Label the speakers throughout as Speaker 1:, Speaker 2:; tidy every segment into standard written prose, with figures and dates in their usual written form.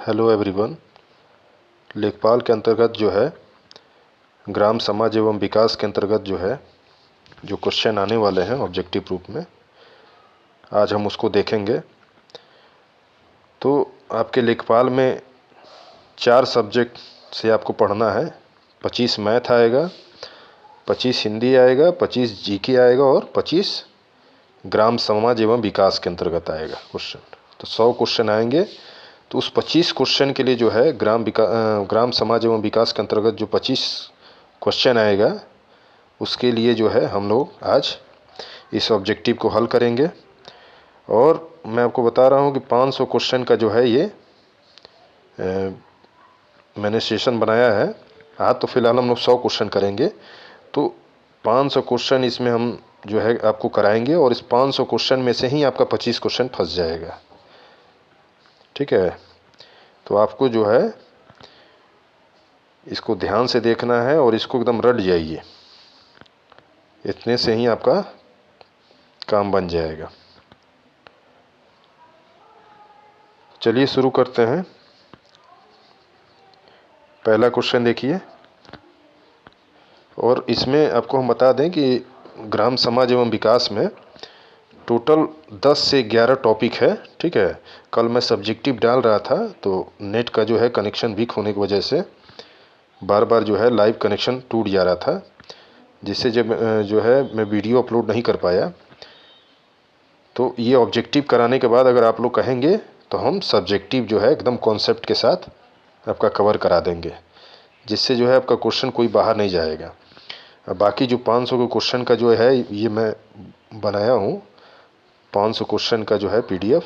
Speaker 1: Hello everyone. लेखपाल के अंतर्गत जो है ग्राम समाज एवं विकास के अंतर्गत जो क्वेश्चन आने वाले हैं ऑब्जेक्टिव रूप में, आज हम उसको देखेंगे। तो आपके लेखपाल में 4 सब्जेक्ट से आपको पढ़ना है। 25 मैथ आएगा, 25 हिंदी आएगा, 25 जीके आएगा और 25 ग्राम समाज एवं विकास के अंतर्गत आएगा क्वेश्चन। तो 100 क्वेश्चन आएंगे। तो उस 25 क्वेश्चन के लिए जो है ग्राम समाज एवं विकास के अंतर्गत जो 25 क्वेश्चन आएगा, उसके लिए जो है हम लोग आज इस ऑब्जेक्टिव को हल करेंगे। और मैं आपको बता रहा हूँ कि 500 क्वेश्चन का जो है ये मैंने सेशन बनाया है। आज तो फिलहाल हम लोग 100 क्वेश्चन करेंगे। तो 500 क्वेश्चन इसमें हम जो है आपको कराएंगे और इस 500 क्वेश्चन में से ही आपका 25 क्वेश्चन फंस जाएगा। ठीक है, तो आपको जो है इसको ध्यान से देखना है और इसको एकदम रट जाइए, इतने से ही आपका काम बन जाएगा। चलिए शुरू करते हैं। पहला क्वेश्चन देखिए, और इसमें आपको हम बता दें कि ग्राम समाज एवं विकास में टोटल 10 से 11 टॉपिक है। ठीक है, कल मैं सब्जेक्टिव डाल रहा था तो नेट का जो है कनेक्शन वीक होने की वजह से बार बार जो है लाइव कनेक्शन टूट जा रहा था, जिससे जब जो है मैं वीडियो अपलोड नहीं कर पाया। तो ये ऑब्जेक्टिव कराने के बाद अगर आप लोग कहेंगे तो हम सब्जेक्टिव जो है एकदम कॉन्सेप्ट के साथ आपका कवर करा देंगे, जिससे जो है आपका क्वेश्चन कोई बाहर नहीं जाएगा। बाकी जो 500 के क्वेश्चन का जो है ये मैं बनाया हूँ, 500 क्वेश्चन का जो है PDF,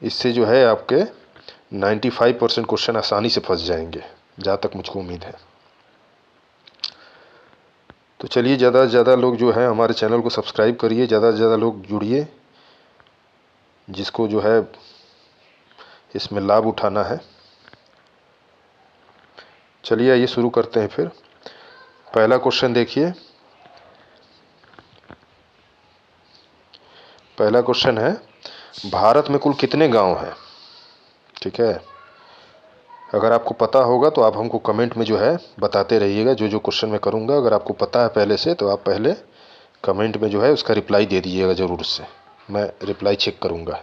Speaker 1: इससे जो है आपके 95% क्वेश्चन आसानी से फंस जाएंगे, जहाँ तक मुझको उम्मीद है। तो चलिए, ज़्यादा से ज़्यादा लोग जो है हमारे चैनल को सब्सक्राइब करिए, ज़्यादा से ज़्यादा लोग जुड़िए, जिसको जो है इसमें लाभ उठाना है। चलिए आइए शुरू करते हैं फिर। पहला क्वेश्चन देखिए। पहला क्वेश्चन है, भारत में कुल कितने गांव हैं? ठीक है, अगर आपको पता होगा तो आप हमको कमेंट में जो है बताते रहिएगा। जो क्वेश्चन मैं करूँगा अगर आपको पता है पहले से, तो आप पहले कमेंट में जो है उसका रिप्लाई दे दीजिएगा ज़रूर से। मैं रिप्लाई चेक करूँगा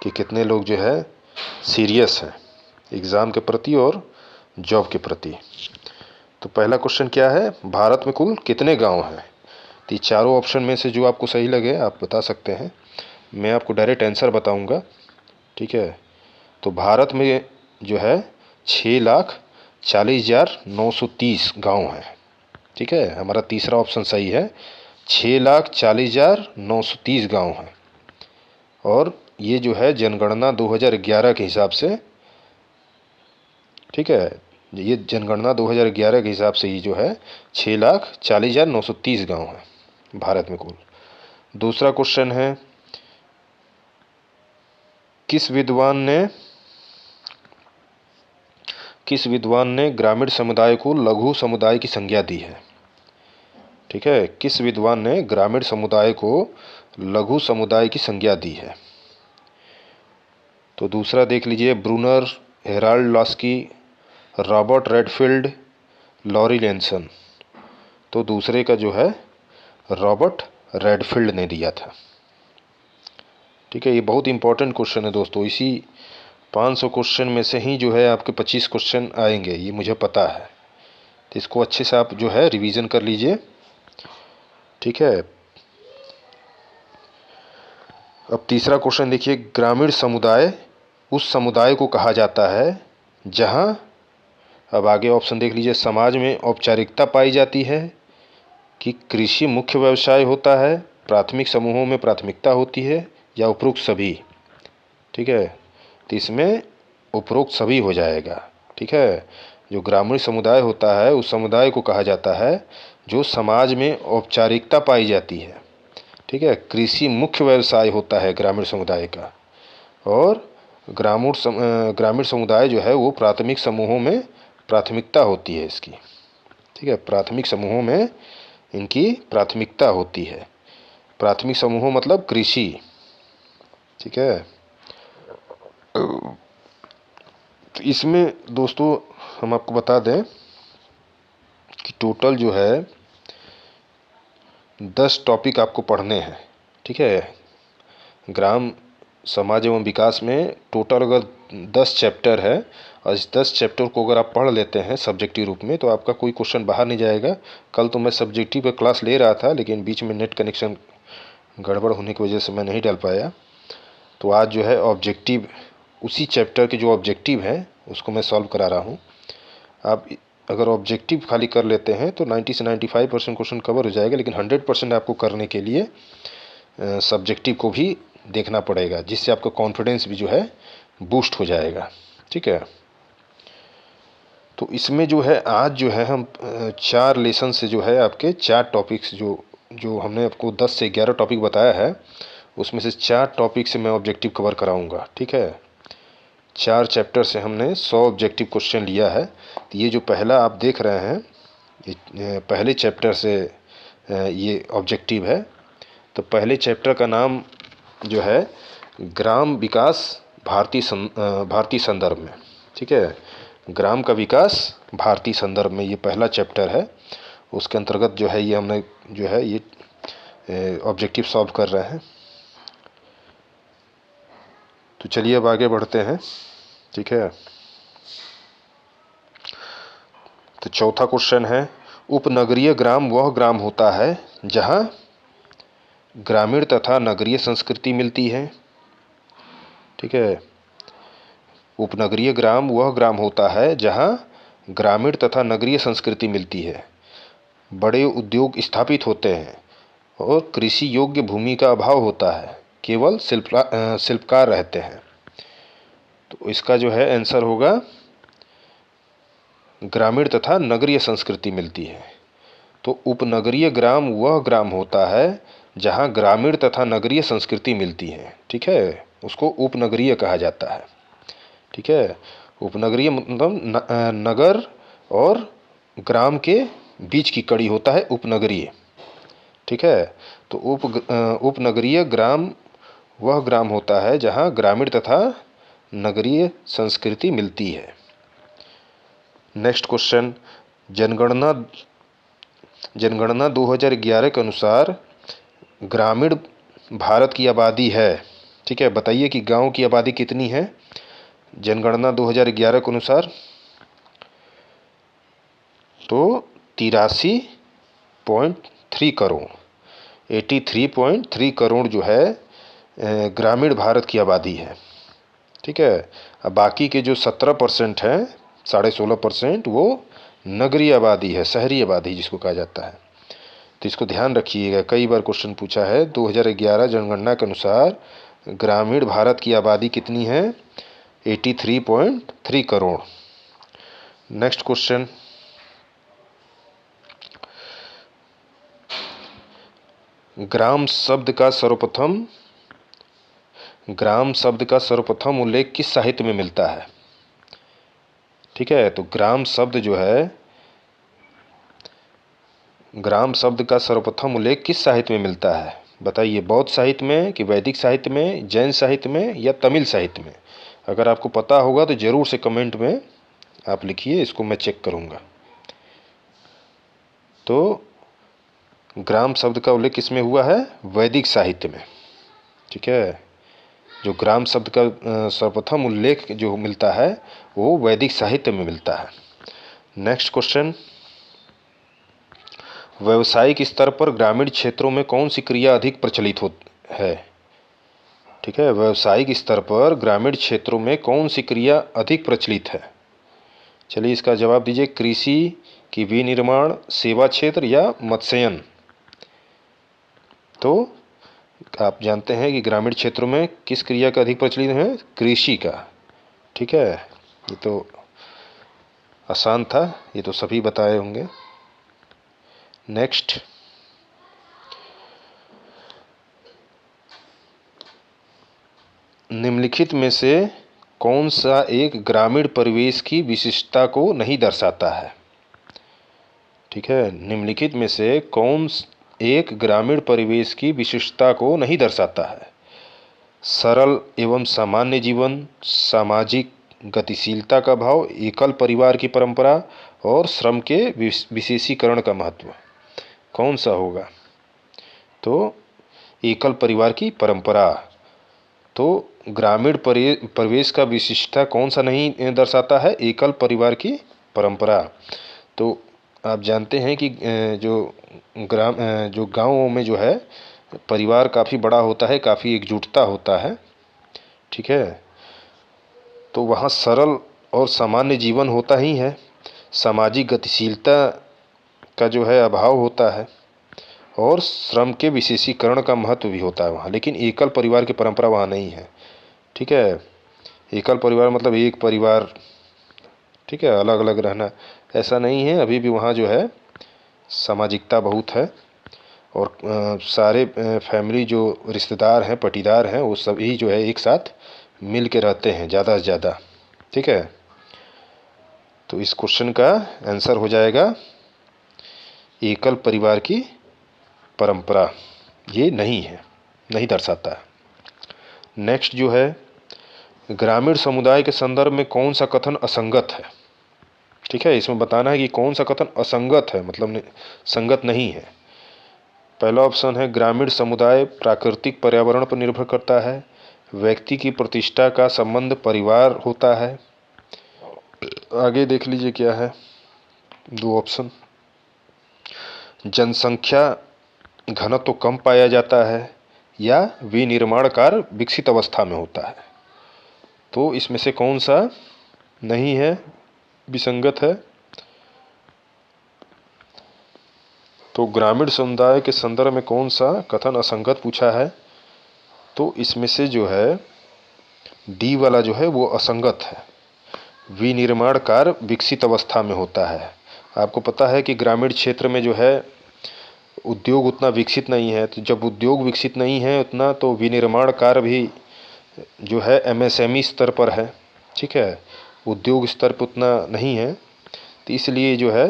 Speaker 1: कि कितने लोग जो है सीरियस हैं एग्ज़ाम के प्रति और जॉब के प्रति। तो पहला क्वेश्चन क्या है, भारत में कुल कितने गांव हैं? तो ये चारों ऑप्शन में से जो आपको सही लगे आप बता सकते हैं। मैं आपको डायरेक्ट आंसर बताऊंगा। ठीक है, तो भारत में जो है 6,40,930 गांव हैं। ठीक है, हमारा तीसरा ऑप्शन सही है, 6,40,930 गांव हैं। और ये जो है जनगणना 2011 के हिसाब से, ठीक है, ये जनगणना 2011 के हिसाब से ये जो है 6,40,930 गांव हैं भारत में कुल। दूसरा क्वेश्चन है, किस विद्वान ने ग्रामीण समुदाय को लघु समुदाय की संज्ञा दी है? ठीक है, किस विद्वान ने ग्रामीण समुदाय को लघु समुदाय की संज्ञा दी है? तो दूसरा देख लीजिए, Bruner, Harold Laski, Robert Redfield, Lowry Nelson. तो दूसरे का जो है रॉबर्ट रेडफील्ड ने दिया था। ठीक है, ये बहुत इंपॉर्टेंट क्वेश्चन है दोस्तों। इसी 500 क्वेश्चन में से ही जो है आपके 25 क्वेश्चन आएंगे, ये मुझे पता है। तो इसको अच्छे से आप जो है रिवीजन कर लीजिए। ठीक है, अब तीसरा क्वेश्चन देखिए, ग्रामीण समुदाय उस समुदाय को कहा जाता है जहां, अब आगे ऑप्शन देख लीजिए, समाज में औपचारिकता पाई जाती है, कि कृषि मुख्य व्यवसाय होता है, प्राथमिक समूहों में प्राथमिकता होती है, या उपरोक्त सभी। ठीक है, तो इसमें उपरोक्त सभी हो जाएगा। ठीक है, जो ग्रामीण समुदाय होता है उस समुदाय को कहा जाता है जो समाज में औपचारिकता पाई जाती है। ठीक है, कृषि मुख्य व्यवसाय होता है ग्रामीण समुदाय का, और ग्रामीण समुदाय जो है वो प्राथमिक समूहों में प्राथमिकता होती है इसकी। ठीक है, प्राथमिक समूहों में इनकी प्राथमिकता होती है। प्राथमिक समूहों मतलब कृषि। ठीक है, तो इसमें दोस्तों हम आपको बता दें कि टोटल जो है 10 टॉपिक आपको पढ़ने हैं। ठीक है, ग्राम समाज एवं विकास में टोटल अगर 10 चैप्टर है और इस 10 चैप्टर को अगर आप पढ़ लेते हैं सब्जेक्टिव रूप में तो आपका कोई क्वेश्चन बाहर नहीं जाएगा। कल तो मैं सब्जेक्टिव पे क्लास ले रहा था लेकिन बीच में नेट कनेक्शन गड़बड़ होने की वजह से मैं नहीं डाल पाया। तो आज जो है ऑब्जेक्टिव, उसी चैप्टर के जो ऑब्जेक्टिव हैं उसको मैं सॉल्व करा रहा हूँ। आप अगर ऑब्जेक्टिव खाली कर लेते हैं तो 90 से 95% क्वेश्चन कवर हो जाएगा, लेकिन 100% आपको करने के लिए सब्जेक्टिव को भी देखना पड़ेगा, जिससे आपका कॉन्फिडेंस भी जो है बूस्ट हो जाएगा। ठीक है, तो इसमें जो है आज जो है हम 4 लेसन से जो है आपके 4 टॉपिक्स जो हमने आपको 10 से 11 टॉपिक बताया है उसमें से 4 टॉपिक से मैं ऑब्जेक्टिव कवर कराऊंगा। ठीक है, 4 चैप्टर से हमने 100 ऑब्जेक्टिव क्वेश्चन लिया है। तो ये जो पहला आप देख रहे हैं ये पहले चैप्टर से ये ऑब्जेक्टिव है। तो पहले चैप्टर का नाम जो है ग्राम विकास भारतीय संदर्भ में। ठीक है, ग्राम का विकास भारतीय संदर्भ में ये पहला चैप्टर है। उसके अंतर्गत जो है ये हमने जो है ये ऑब्जेक्टिव सॉल्व कर रहे हैं। तो चलिए अब आगे बढ़ते हैं। ठीक है, तो चौथा क्वेश्चन है, उपनगरीय ग्राम वह ग्राम होता है जहां ग्रामीण तथा नगरीय संस्कृति मिलती है। ठीक है, उपनगरीय ग्राम वह ग्राम होता है जहां ग्रामीण तथा नगरीय संस्कृति मिलती है, बड़े उद्योग स्थापित होते हैं और कृषि योग्य भूमि का अभाव होता है, केवल शिल्पकार रहते हैं। तो इसका जो है आंसर होगा ग्रामीण तथा नगरीय संस्कृति मिलती है। तो उपनगरीय ग्राम वह ग्राम होता है जहां ग्रामीण तथा नगरीय संस्कृति मिलती है। ठीक है, उसको उपनगरीय कहा जाता है। ठीक है, उपनगरीय मतलब नगर और ग्राम के बीच की कड़ी होता है उपनगरीय। ठीक है, तो उपनगरीय ग्राम वह ग्राम होता है जहां ग्रामीण तथा नगरीय संस्कृति मिलती है। नेक्स्ट क्वेश्चन, जनगणना 2011 के अनुसार ग्रामीण भारत की आबादी है। ठीक है, बताइए कि गांव की आबादी कितनी है जनगणना 2011 के अनुसार? तो 83.3 करोड़, 83.3 करोड़ जो है ग्रामीण भारत की आबादी है। ठीक है, अब बाकी के जो 17% हैं, 16.5% वो नगरीय आबादी है, शहरी आबादी जिसको कहा जाता है। तो इसको ध्यान रखिएगा, कई बार क्वेश्चन पूछा है। 2011 जनगणना के अनुसार ग्रामीण भारत की आबादी कितनी है? 83.3 करोड़। नेक्स्ट क्वेश्चन, ग्राम शब्द का सर्वप्रथम उल्लेख किस साहित्य में मिलता है? ठीक है, तो ग्राम शब्द जो है, ग्राम शब्द का सर्वप्रथम उल्लेख किस साहित्य में मिलता है? बताइए, बौद्ध साहित्य में कि वैदिक साहित्य में, जैन साहित्य में या तमिल साहित्य में? अगर आपको पता होगा तो ज़रूर से कमेंट में आप लिखिए, इसको मैं चेक करूँगा। तो ग्राम शब्द का उल्लेख किसमें हुआ है? वैदिक साहित्य में। ठीक है, जो ग्राम शब्द का सर्वप्रथम उल्लेख जो मिलता है वो वैदिक साहित्य में मिलता है। नेक्स्ट क्वेश्चन, व्यावसायिक स्तर पर ग्रामीण क्षेत्रों में कौन सी क्रिया अधिक प्रचलित है? ठीक है, व्यावसायिक स्तर पर ग्रामीण क्षेत्रों में कौन सी क्रिया अधिक प्रचलित है? चलिए इसका जवाब दीजिए। कृषि की विनिर्माण, सेवा क्षेत्र या मत्स्यन? तो आप जानते हैं कि ग्रामीण क्षेत्रों में किस क्रिया का अधिक प्रचलित है? कृषि का। ठीक है, ये तो आसान था, ये तो सभी बताए होंगे। नेक्स्ट, निम्नलिखित में से कौन सा एक ग्रामीण परिवेश की विशिष्टता को नहीं दर्शाता है? ठीक है, निम्नलिखित में से कौन एक ग्रामीण परिवेश की विशिष्टता को नहीं दर्शाता है? सरल एवं सामान्य जीवन, सामाजिक गतिशीलता का भाव, एकल परिवार की परंपरा और श्रम के विशेषीकरण का महत्व, कौन सा होगा? तो एकल परिवार की परंपरा। तो ग्रामीण परिवेश का विशिष्टता कौन सा नहीं दर्शाता है? एकल परिवार की परंपरा। तो आप जानते हैं कि जो गाँवों में जो है परिवार काफ़ी बड़ा होता है, काफ़ी एकजुटता होता है, ठीक है। तो वहाँ सरल और सामान्य जीवन होता ही है, सामाजिक गतिशीलता का जो है अभाव होता है और श्रम के विशेषीकरण का महत्व भी होता है वहाँ। लेकिन एकल परिवार की परंपरा वहाँ नहीं है, ठीक है। एकल परिवार मतलब एक परिवार, ठीक है, अलग अलग रहना, ऐसा नहीं है। अभी भी वहाँ जो है सामाजिकता बहुत है और सारे फैमिली जो रिश्तेदार हैं, पटीदार हैं, वो सभी जो है एक साथ मिल के रहते हैं ज़्यादा से ज़्यादा, ठीक है। तो इस क्वेश्चन का आंसर हो जाएगा एकल परिवार की परंपरा, ये नहीं है, नहीं दर्शाता है। नेक्स्ट जो है, ग्रामीण समुदाय के संदर्भ में कौन सा कथन असंगत है? ठीक है, इसमें बताना है कि कौन सा कथन असंगत है, मतलब संगत नहीं है। पहला ऑप्शन है ग्रामीण समुदाय प्राकृतिक पर्यावरण पर निर्भर करता है, व्यक्ति की प्रतिष्ठा का संबंध परिवार होता है। आगे देख लीजिए क्या है, दो ऑप्शन, जनसंख्या घनत्व तो कम पाया जाता है या विनिर्माण कार्य विकसित अवस्था में होता है। तो इसमें से कौन सा नहीं है, विसंगत है? तो ग्रामीण समुदाय के संदर्भ में कौन सा कथन असंगत पूछा है, तो इसमें से जो है डी वाला जो है वो असंगत है। विनिर्माण कार्य विकसित अवस्था में होता है। आपको पता है कि ग्रामीण क्षेत्र में जो है उद्योग उतना विकसित नहीं है, तो जब उद्योग विकसित नहीं है उतना, तो विनिर्माण कार्य भी जो है एमएसएमई स्तर पर है, ठीक है, उद्योग स्तर पर उतना नहीं है। तो इसलिए जो है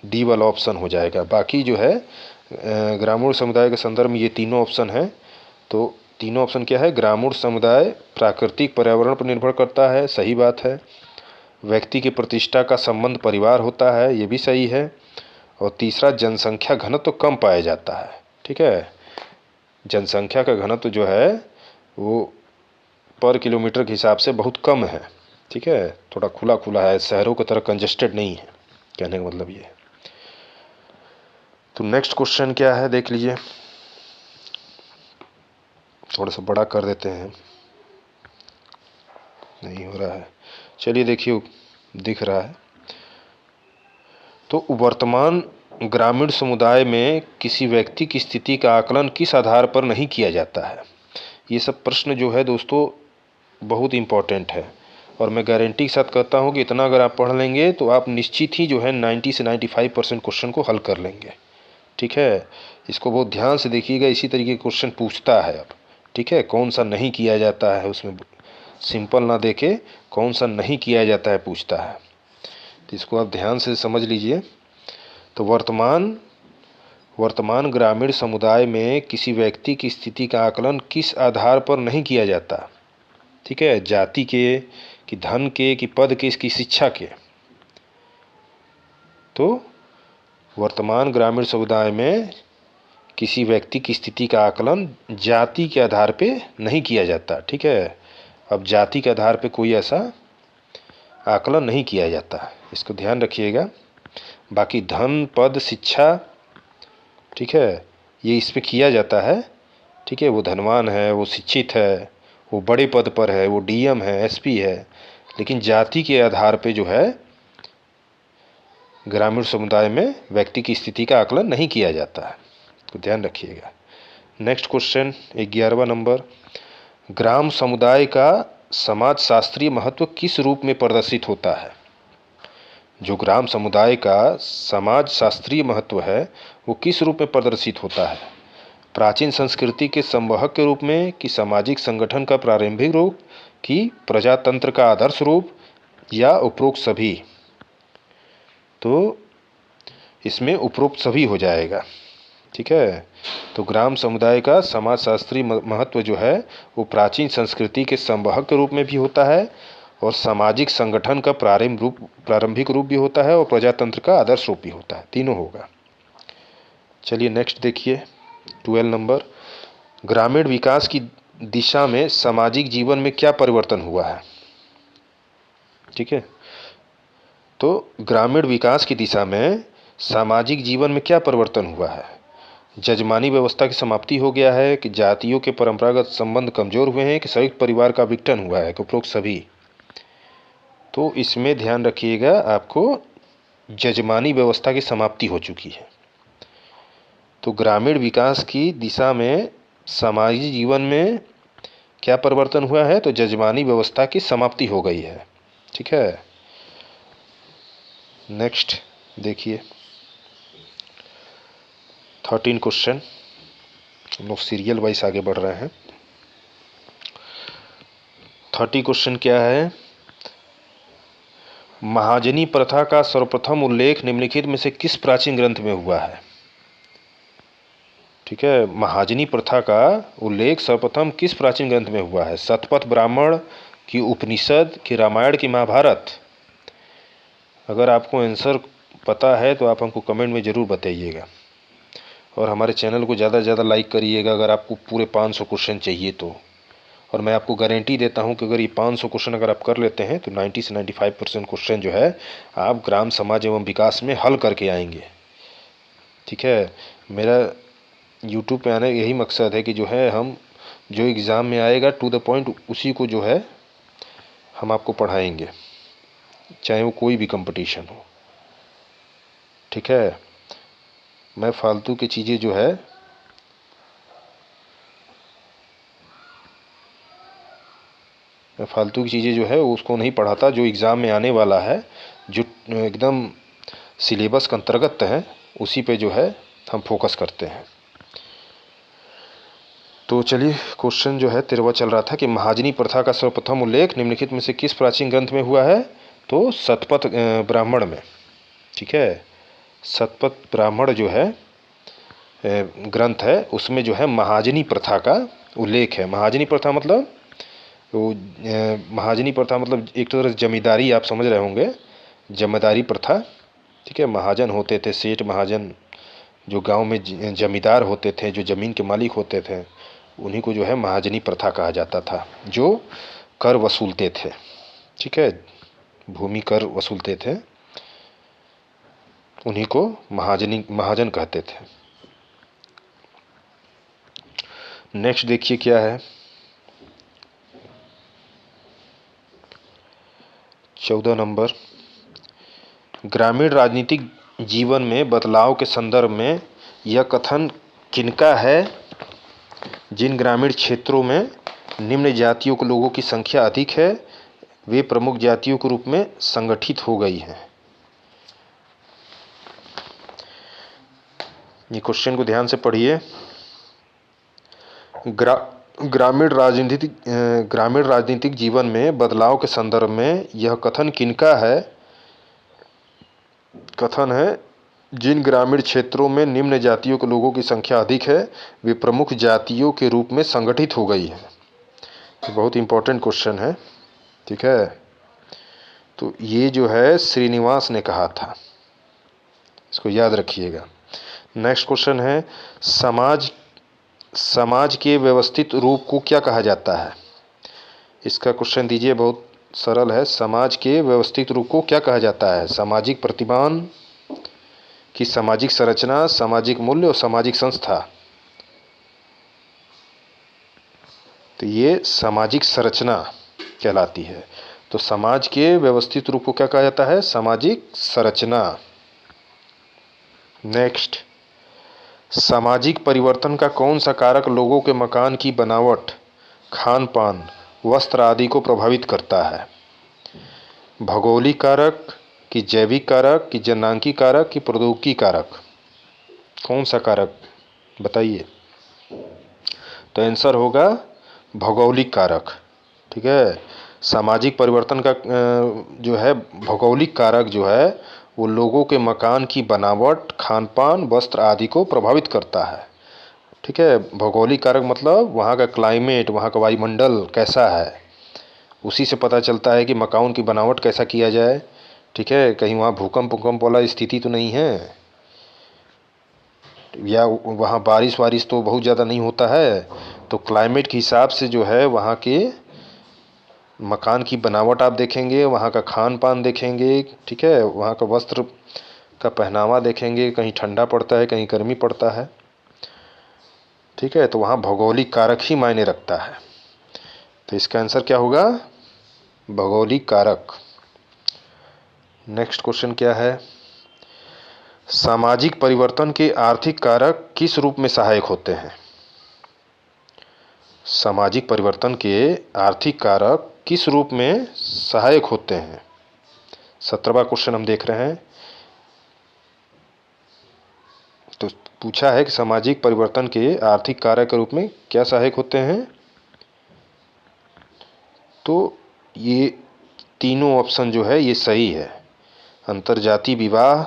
Speaker 1: डी वाला ऑप्शन हो जाएगा। बाकी जो है ग्रामीण समुदाय के संदर्भ में ये तीनों ऑप्शन हैं। तो तीनों ऑप्शन क्या है? ग्रामीण समुदाय प्राकृतिक पर्यावरण पर निर्भर करता है, सही बात है। व्यक्ति की प्रतिष्ठा का संबंध परिवार होता है, ये भी सही है। और तीसरा, जनसंख्या घनत्व तो कम पाया जाता है, ठीक है। जनसंख्या का घनत्व जो है वो पर किलोमीटर के हिसाब से बहुत कम है, ठीक है, थोड़ा खुला खुला है, शहरों की तरह कंजेस्टेड नहीं है, कहने का मतलब ये है। तो नेक्स्ट क्वेश्चन क्या है देख लीजिए, थोड़ा सा बड़ा कर देते हैं, नहीं हो रहा है, चलिए देखिए दिख रहा है। तो वर्तमान ग्रामीण समुदाय में किसी व्यक्ति की स्थिति का आकलन किस आधार पर नहीं किया जाता है? ये सब प्रश्न जो है दोस्तों बहुत इम्पोर्टेंट है और मैं गारंटी के साथ कहता हूँ कि इतना अगर आप पढ़ लेंगे तो आप निश्चित ही जो है 90 से 95% क्वेश्चन को हल कर लेंगे, ठीक है। इसको बहुत ध्यान से देखिएगा, इसी तरीके के क्वेश्चन पूछता है अब, ठीक है। कौन सा नहीं किया जाता है, उसमें सिंपल ना देके कौन सा नहीं किया जाता है पूछता है, तो इसको आप ध्यान से समझ लीजिए। तो वर्तमान ग्रामीण समुदाय में किसी व्यक्ति की स्थिति का आकलन किस आधार पर नहीं किया जाता, ठीक है, जाति के, कि धन के, कि पद के, कि शिक्षा के। तो वर्तमान ग्रामीण समुदाय में किसी व्यक्ति की स्थिति का आकलन जाति के आधार पे नहीं किया जाता, ठीक है। अब जाति के आधार पे कोई ऐसा आकलन नहीं किया जाता, इसको ध्यान रखिएगा। बाकी धन, पद, शिक्षा, ठीक है, ये इसमें किया जाता है, ठीक है। वो धनवान है, वो शिक्षित है, वो बड़े पद पर है, वो डीएम है, एसपी है, लेकिन जाति के आधार पे जो है ग्रामीण समुदाय में व्यक्ति की स्थिति का आकलन नहीं किया जाता है, तो ध्यान रखिएगा। नेक्स्ट क्वेश्चन 11वां नंबर, ग्राम समुदाय का समाज शास्त्रीय महत्व किस रूप में प्रदर्शित होता है? जो ग्राम समुदाय का समाज शास्त्रीय महत्व है वो किस रूप में प्रदर्शित होता है? प्राचीन संस्कृति के संवाहक के रूप में, कि सामाजिक संगठन का प्रारंभिक रूप, कि प्रजातंत्र का आदर्श रूप, या उपरोक्त सभी? तो इसमें उपरोक्त सभी हो जाएगा, ठीक है। तो ग्राम समुदाय का समाज शास्त्रीय महत्व जो है वो प्राचीन संस्कृति के संवाहक के रूप में भी होता है और सामाजिक संगठन का प्रारंभिक रूप भी होता है और प्रजातंत्र का आदर्श रूप भी होता है, तीनों होगा। चलिए नेक्स्ट देखिए 12 नंबर, ग्रामीण विकास की दिशा में सामाजिक जीवन में क्या परिवर्तन हुआ है। ठीक है, तो ग्रामीण विकास की दिशा में सामाजिक जीवन में क्या परिवर्तन हुआ है। जजमानी व्यवस्था की समाप्ति हो गया है, कि जातियों के परंपरागत संबंध कमजोर हुए हैं, कि संयुक्त परिवार का विघटन हुआ है, कि उपरोक्त सभी। तो इसमें ध्यान रखिएगा, आपको जजमानी व्यवस्था की समाप्ति हो चुकी है। तो ग्रामीण विकास की दिशा में सामाजिक जीवन में क्या परिवर्तन हुआ है, तो जजमानी व्यवस्था की समाप्ति हो गई है। ठीक है, नेक्स्ट देखिए 13 क्वेश्चन, हम लोग सीरियल वाइज आगे बढ़ रहे हैं। 30 क्वेश्चन क्या है, महाजनी प्रथा का सर्वप्रथम उल्लेख निम्नलिखित में से किस प्राचीन ग्रंथ में हुआ है। ठीक है, महाजनी प्रथा का उल्लेख सर्वप्रथम किस प्राचीन ग्रंथ में हुआ है। शतपथ ब्राह्मण, की उपनिषद, की रामायण, की महाभारत। अगर आपको आंसर पता है तो आप हमको कमेंट में ज़रूर बताइएगा, और हमारे चैनल को ज़्यादा से ज़्यादा लाइक करिएगा अगर आपको पूरे 500 क्वेश्चन चाहिए तो। और मैं आपको गारंटी देता हूं कि अगर ये 500 क्वेश्चन अगर आप कर लेते हैं तो 90 से 95% क्वेश्चन जो है आप ग्राम समाज एवं विकास में हल करके आएंगे। ठीक है, मेरा यूट्यूब पे आने यही मकसद है कि जो है हम जो एग्ज़ाम में आएगा टू द पॉइंट उसी को जो है हम आपको पढ़ाएंगे, चाहे वो कोई भी कंपटीशन हो। ठीक है, मैं फालतू की चीज़ें जो है उसको नहीं पढ़ाता। जो एग्ज़ाम में आने वाला है, जो एकदम सिलेबस के अंतर्गत है, उसी पे जो है हम फोकस करते हैं। तो चलिए क्वेश्चन जो है 13वां चल रहा था कि महाजनी प्रथा का सर्वप्रथम उल्लेख निम्नलिखित में से किस प्राचीन ग्रंथ में हुआ है, तो शतपथ ब्राह्मण में। ठीक है, शतपथ ब्राह्मण जो है ग्रंथ है, उसमें जो है महाजनी प्रथा का उल्लेख है। महाजनी प्रथा मतलब महाजनी प्रथा मतलब एक तरह से जमींदारी, आप समझ रहे होंगे, जमींदारी प्रथा। ठीक है, महाजन होते थे, सेठ महाजन, जो गांव में जमींदार होते थे, जो ज़मीन के मालिक होते थे, उन्हीं को जो है महाजनी प्रथा कहा जाता था, जो कर वसूलते थे। ठीक है, भूमि कर वसूलते थे, उन्हीं को महाजन कहते थे। नेक्स्ट देखिए क्या है 14 नंबर, ग्रामीण राजनीतिक जीवन में बदलाव के संदर्भ में यह कथन किनका है। जिन ग्रामीण क्षेत्रों में निम्न जातियों के लोगों की संख्या अधिक है, वे प्रमुख जातियों के रूप में संगठित हो गई हैं। ये क्वेश्चन को ध्यान से पढ़िए। ग्रामीण राजनीतिक जीवन में बदलाव के संदर्भ में यह कथन किनका है। कथन है, जिन ग्रामीण क्षेत्रों में निम्न जातियों के लोगों की संख्या अधिक है, वे प्रमुख जातियों के रूप में संगठित हो गई है। तो बहुत इंपॉर्टेंट क्वेश्चन है। ठीक है, तो ये जो है श्रीनिवास ने कहा था, इसको याद रखिएगा। नेक्स्ट क्वेश्चन है, समाज के व्यवस्थित रूप को क्या कहा जाता है। इसका क्वेश्चन दीजिए, बहुत सरल है। समाज के व्यवस्थित रूप को क्या कहा जाता है। सामाजिक प्रतिमान, की सामाजिक संरचना, सामाजिक मूल्य और सामाजिक संस्था। तो ये सामाजिक संरचना कहलाती है। तो समाज के व्यवस्थित रूप को क्या कहा जाता है, सामाजिक संरचना। नेक्स्ट, सामाजिक परिवर्तन का कौन सा कारक लोगों के मकान की बनावट, खान पान, वस्त्र आदि को प्रभावित करता है। भौगोलिक कारक, कि जैविक कारक, कि जननांगी कारक, कि प्रौद्योगिकी कारक। कौन सा कारक बताइए। तो आंसर होगा भौगोलिक कारक। ठीक है, सामाजिक परिवर्तन का जो है भौगोलिक कारक जो है वो लोगों के मकान की बनावट, खान पान, वस्त्र आदि को प्रभावित करता है। ठीक है, भौगोलिक कारक मतलब वहाँ का क्लाइमेट, वहाँ का वायुमंडल कैसा है, उसी से पता चलता है कि मकान की बनावट कैसा किया जाए। ठीक है, कहीं वहाँ भूकंप वाला स्थिति तो नहीं है, या वहाँ बारिश वारिश तो बहुत ज़्यादा नहीं होता है। तो क्लाइमेट के हिसाब से जो है वहाँ के मकान की बनावट आप देखेंगे, वहाँ का खान पान देखेंगे। ठीक है, वहाँ का वस्त्र का पहनावा देखेंगे, कहीं ठंडा पड़ता है कहीं गर्मी पड़ता है। ठीक है, तो वहाँ भौगोलिक कारक ही मायने रखता है। तो इसका आंसर क्या होगा? भौगोलिक कारक। नेक्स्ट क्वेश्चन क्या है? सामाजिक परिवर्तन के आर्थिक कारक किस रूप में सहायक होते हैं? सामाजिक परिवर्तन के आर्थिक कारक किस रूप में सहायक होते हैं? 17वां क्वेश्चन हम देख रहे हैं। तो पूछा है कि सामाजिक परिवर्तन के आर्थिक कारक के रूप में क्या सहायक होते हैं? तो ये तीनों ऑप्शन जो है ये सही है। अंतरजातीय विवाह,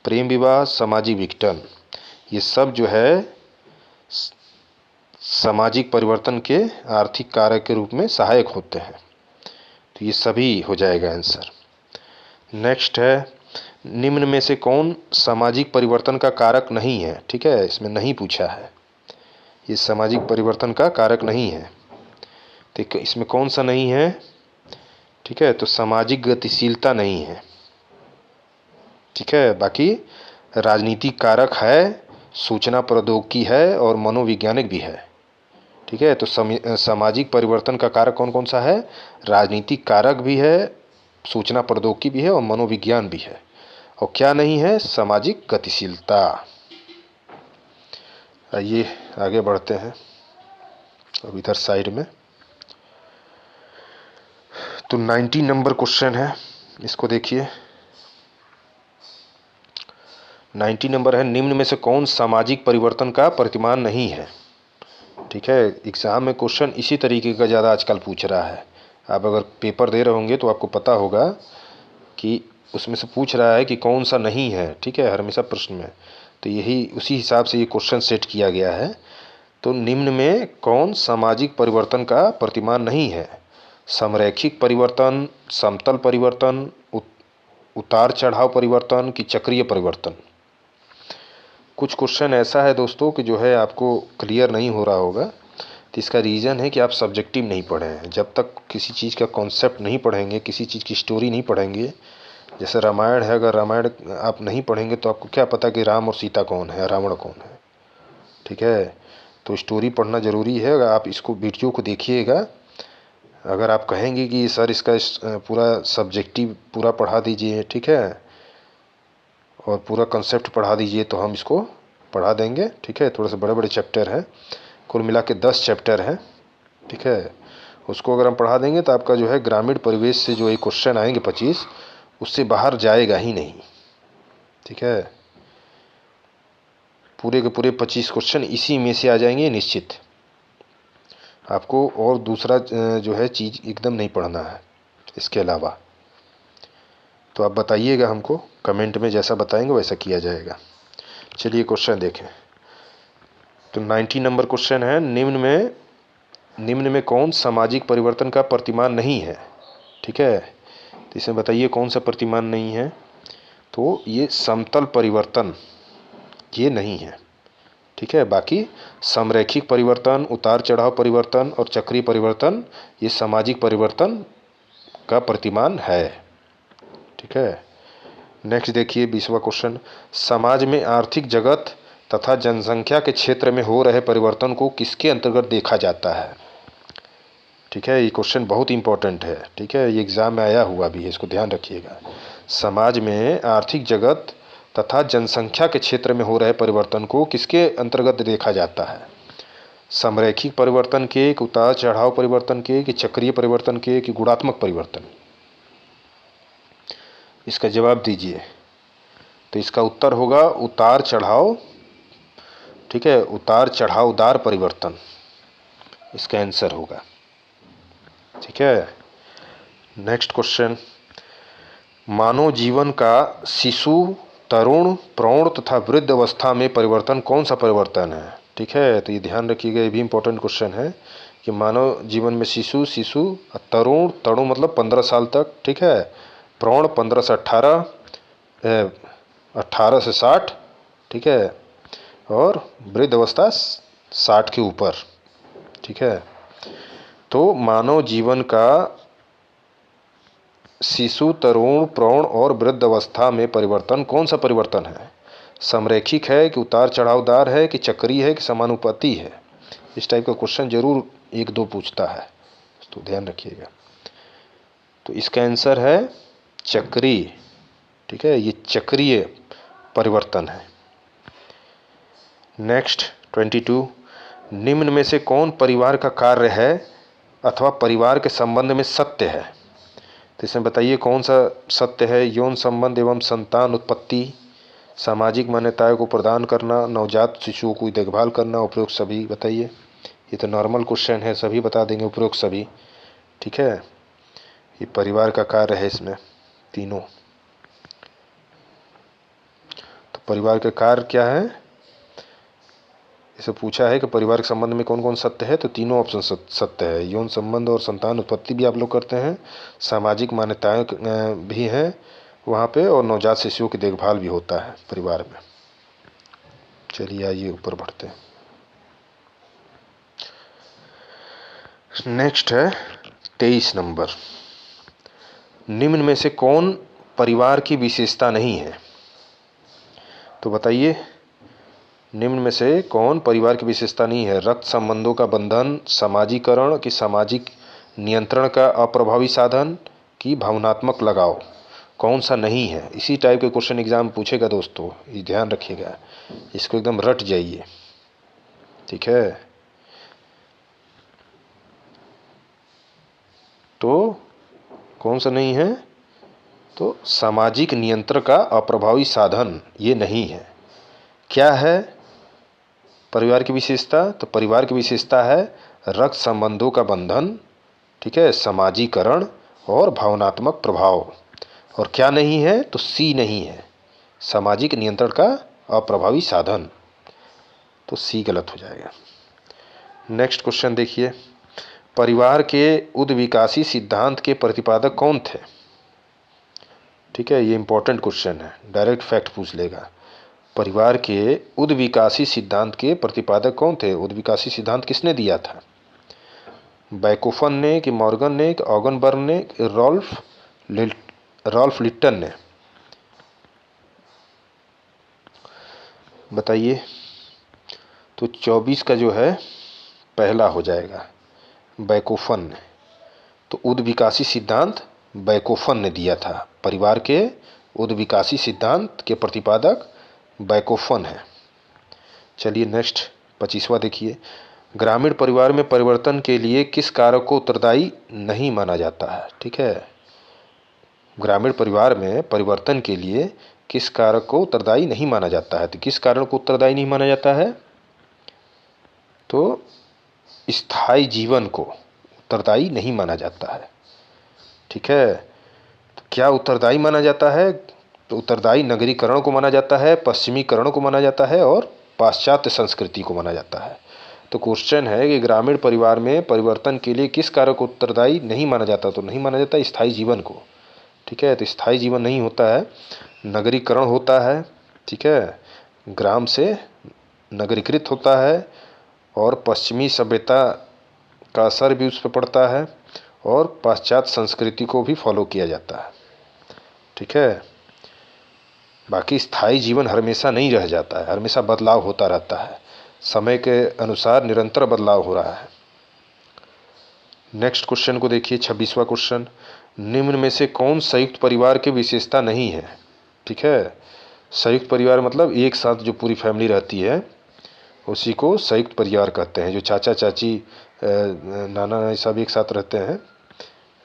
Speaker 1: प्रेम विवाह, सामाजिक विघटन, ये सब जो है सामाजिक परिवर्तन के आर्थिक कारक के रूप में सहायक होते हैं। तो ये सभी हो जाएगा आंसर। नेक्स्ट है, निम्न में से कौन सामाजिक परिवर्तन का कारक नहीं है? ठीक है, इसमें नहीं पूछा है, ये सामाजिक परिवर्तन का कारक नहीं है। तो इसमें कौन सा नहीं है? ठीक है, तो सामाजिक गतिशीलता नहीं है। ठीक है, बाकी राजनीतिक कारक है, सूचना प्रौद्योगिकी है और मनोवैज्ञानिक भी है। ठीक है, तो सामाजिक परिवर्तन का कारक कौन कौन सा है? राजनीतिक कारक भी है, सूचना प्रौद्योगिकी भी है और मनोविज्ञान भी है। और क्या नहीं है? सामाजिक गतिशीलता। आइए आगे बढ़ते हैं। अब इधर साइड में तो 90 नंबर क्वेश्चन है, इसको देखिए। 90 नंबर है, निम्न में से कौन सामाजिक परिवर्तन का प्रतिमान नहीं है? ठीक है, एग्ज़ाम में क्वेश्चन इसी तरीके का ज़्यादा आजकल पूछ रहा है। आप अगर पेपर दे रहे होंगे तो आपको पता होगा कि उसमें से पूछ रहा है कि कौन सा नहीं है। ठीक है, हमेशा प्रश्न में तो यही उसी हिसाब से ये क्वेश्चन सेट किया गया है। तो निम्न में कौन सामाजिक परिवर्तन का प्रतिमान नहीं है? समरैखिक परिवर्तन, समतल परिवर्तन, उतार चढ़ाव परिवर्तन कि चक्रीय परिवर्तन? कुछ क्वेश्चन ऐसा है दोस्तों कि जो है आपको क्लियर नहीं हो रहा होगा। तो इसका रीज़न है कि आप सब्जेक्टिव नहीं पढ़े हैं। जब तक किसी चीज़ का कॉन्सेप्ट नहीं पढ़ेंगे, किसी चीज़ की स्टोरी नहीं पढ़ेंगे, जैसे रामायण है, अगर रामायण आप नहीं पढ़ेंगे तो आपको क्या पता कि राम और सीता कौन है, रावण कौन है। ठीक है, तो स्टोरी पढ़ना ज़रूरी है। अगर आप इसको वीडियो को देखिएगा, अगर आप कहेंगे कि सर इसका पूरा सब्जेक्टिव पूरा पढ़ा दीजिए, ठीक है, और पूरा कंसेप्ट पढ़ा दीजिए, तो हम इसको पढ़ा देंगे। ठीक है, थोड़े से बड़े बड़े चैप्टर हैं, कुल मिला के 10 चैप्टर हैं। ठीक है, उसको अगर हम पढ़ा देंगे तो आपका जो है ग्रामीण परिवेश से जो ये क्वेश्चन आएंगे 25, उससे बाहर जाएगा ही नहीं। ठीक है, पूरे के पूरे 25 क्वेश्चन इसी में से आ जाएंगे निश्चित। आपको और दूसरा जो है चीज़ एकदम नहीं पढ़ना है इसके अलावा। तो आप बताइएगा हमको कमेंट में, जैसा बताएंगे वैसा किया जाएगा। चलिए क्वेश्चन देखें। तो 90 नंबर क्वेश्चन है, निम्न में कौन सामाजिक परिवर्तन का प्रतिमान नहीं है? ठीक है, तो इसमें बताइए कौन सा प्रतिमान नहीं है? तो ये समतल परिवर्तन ये नहीं है। ठीक है, बाकी समरैखिक परिवर्तन, उतार चढ़ाव परिवर्तन और चक्रीय परिवर्तन ये सामाजिक परिवर्तन का प्रतिमान है। ठीक है, नेक्स्ट देखिए 20वां क्वेश्चन, समाज में आर्थिक जगत तथा जनसंख्या के क्षेत्र में हो रहे परिवर्तन को किसके अंतर्गत देखा जाता है? ठीक है, ये क्वेश्चन बहुत इंपॉर्टेंट है। ठीक है, ये एग्ज़ाम में आया हुआ भी है, इसको ध्यान रखिएगा। समाज में आर्थिक जगत तथा जनसंख्या के क्षेत्र में हो रहे परिवर्तन को किसके अंतर्गत देखा जाता है? समरैखिक परिवर्तन के, कि उतार चढ़ाव परिवर्तन के, कि चक्रीय परिवर्तन के, कि गुणात्मक परिवर्तन? इसका जवाब दीजिए। तो इसका उत्तर होगा उतार चढ़ाव। ठीक है, उतार चढ़ावदार परिवर्तन इसका आंसर होगा। ठीक है, नेक्स्ट क्वेश्चन, मानव जीवन का शिशु, तरुण, प्रौढ़ तथा वृद्ध अवस्था में परिवर्तन कौन सा परिवर्तन है? ठीक है, तो ये ध्यान रखिएगा, ये भी इंपॉर्टेंट क्वेश्चन है कि मानव जीवन में शिशु तरुण मतलब 15 साल तक, ठीक है, प्रौढ़ 15 से 18, 18 से 60, ठीक है, और वृद्ध अवस्था 60 के ऊपर, ठीक है। तो मानव जीवन का शिशु, तरुण, प्रौढ़ और वृद्ध अवस्था में परिवर्तन कौन सा परिवर्तन है? समरैखिक है कि उतार चढ़ावदार है कि चक्रीय है कि समानुपाती है? इस टाइप का क्वेश्चन जरूर 1-2 पूछता है, तो ध्यान रखिएगा। तो इसका आंसर है चक्रीय, ठीक है, ये चक्रीय परिवर्तन है। नेक्स्ट 22, निम्न में से कौन परिवार का कार्य है अथवा परिवार के संबंध में सत्य है? तो इसमें बताइए कौन सा सत्य है? यौन संबंध एवं संतान उत्पत्ति, सामाजिक मान्यताओं को प्रदान करना, नवजात शिशुओं की देखभाल करना, उपरोक्त सभी। बताइए, ये तो नॉर्मल क्वेश्चन है, सभी बता देंगे, उपरोक्त सभी, ठीक है। ये परिवार का कार्य है इसमें तीनों। तो परिवार के कार्य क्या है, इसे पूछा है कि परिवार के संबंध में कौन कौन सत्य है, तो तीनों ऑप्शन सत्य है। यौन संबंध और संतान उत्पत्ति भी आप लोग करते हैं, सामाजिक मान्यताएं भी हैं वहाँ पे, और नवजात शिशुओं की देखभाल भी होता है परिवार में। चलिए आइए ऊपर बढ़ते हैं। नेक्स्ट है 23 नंबर, निम्न में से कौन परिवार की विशेषता नहीं है? तो बताइए, निम्न में से कौन परिवार की विशेषता नहीं है? रक्त संबंधों का बंधन, समाजीकरण कि सामाजिक नियंत्रण का अप्रभावी साधन कि भावनात्मक लगाव? कौन सा नहीं है? इसी टाइप के क्वेश्चन एग्जाम पूछेगा दोस्तों, ये ध्यान रखिएगा, इसको एकदम रट जाइए, ठीक है। तो कौन सा नहीं है? तो सामाजिक नियंत्रण का अप्रभावी साधन ये नहीं है। क्या है परिवार की विशेषता? तो परिवार की विशेषता है रक्त संबंधों का बंधन, ठीक है, समाजीकरण और भावनात्मक प्रभाव। और क्या नहीं है? तो सी नहीं है, सामाजिक नियंत्रण का अप्रभावी साधन, तो सी गलत हो जाएगा। नेक्स्ट क्वेश्चन देखिए, परिवार के उद्विकासी सिद्धांत के प्रतिपादक कौन थे? ठीक है, ये इंपॉर्टेंट क्वेश्चन है, डायरेक्ट फैक्ट पूछ लेगा। परिवार के उद्विकासी सिद्धांत के प्रतिपादक कौन थे? उद्विकासी सिद्धांत किसने दिया था? बैकोफन ने कि मॉर्गन ने कि ऑगनबर्ग ने कि रॉल्फ लिट्टन ने? बताइए। तो 24 का जो है पहला हो जाएगा, बैकोफन ने। तो उद्विकासी सिद्धांत बैकोफन ने दिया था। परिवार के उद्विकासी सिद्धांत के प्रतिपादक बैकोफन है। चलिए नेक्स्ट 25वां देखिए, ग्रामीण परिवार में परिवर्तन के लिए किस कारक को उत्तरदायी नहीं माना जाता है? ठीक है, ग्रामीण परिवार में परिवर्तन के लिए किस कारक को उत्तरदायी नहीं माना जाता है? तो किस कारण को उत्तरदायी नहीं माना जाता है? तो स्थायी जीवन को उत्तरदायी नहीं माना जाता है, ठीक है। तो क्या उत्तरदायी माना जाता है? तो उत्तरदायी नगरीकरण को माना जाता है, पश्चिमीकरण को माना जाता है और पाश्चात्य संस्कृति को माना जाता है। तो क्वेश्चन है कि ग्रामीण परिवार में परिवर्तन के लिए किस कारक को उत्तरदायी नहीं माना जाता? तो नहीं माना जाता स्थायी जीवन को, ठीक है। तो स्थायी जीवन नहीं होता है, नगरीकरण होता है, ठीक है, ग्राम से नगरीकृत होता है, और पश्चिमी सभ्यता का असर भी उस पर पड़ता है, और पाश्चात्य संस्कृति को भी फॉलो किया जाता है, ठीक है। बाकी स्थायी जीवन हमेशा नहीं रह जाता है, हमेशा बदलाव होता रहता है, समय के अनुसार निरंतर बदलाव हो रहा है। नेक्स्ट क्वेश्चन को देखिए, 26वां क्वेश्चन, निम्न में से कौन संयुक्त परिवार की विशेषता नहीं है? ठीक है, संयुक्त परिवार मतलब एक साथ जो पूरी फैमिली रहती है उसी को संयुक्त परिवार कहते हैं। जो चाचा चाची नाना नानी सब एक साथ रहते हैं,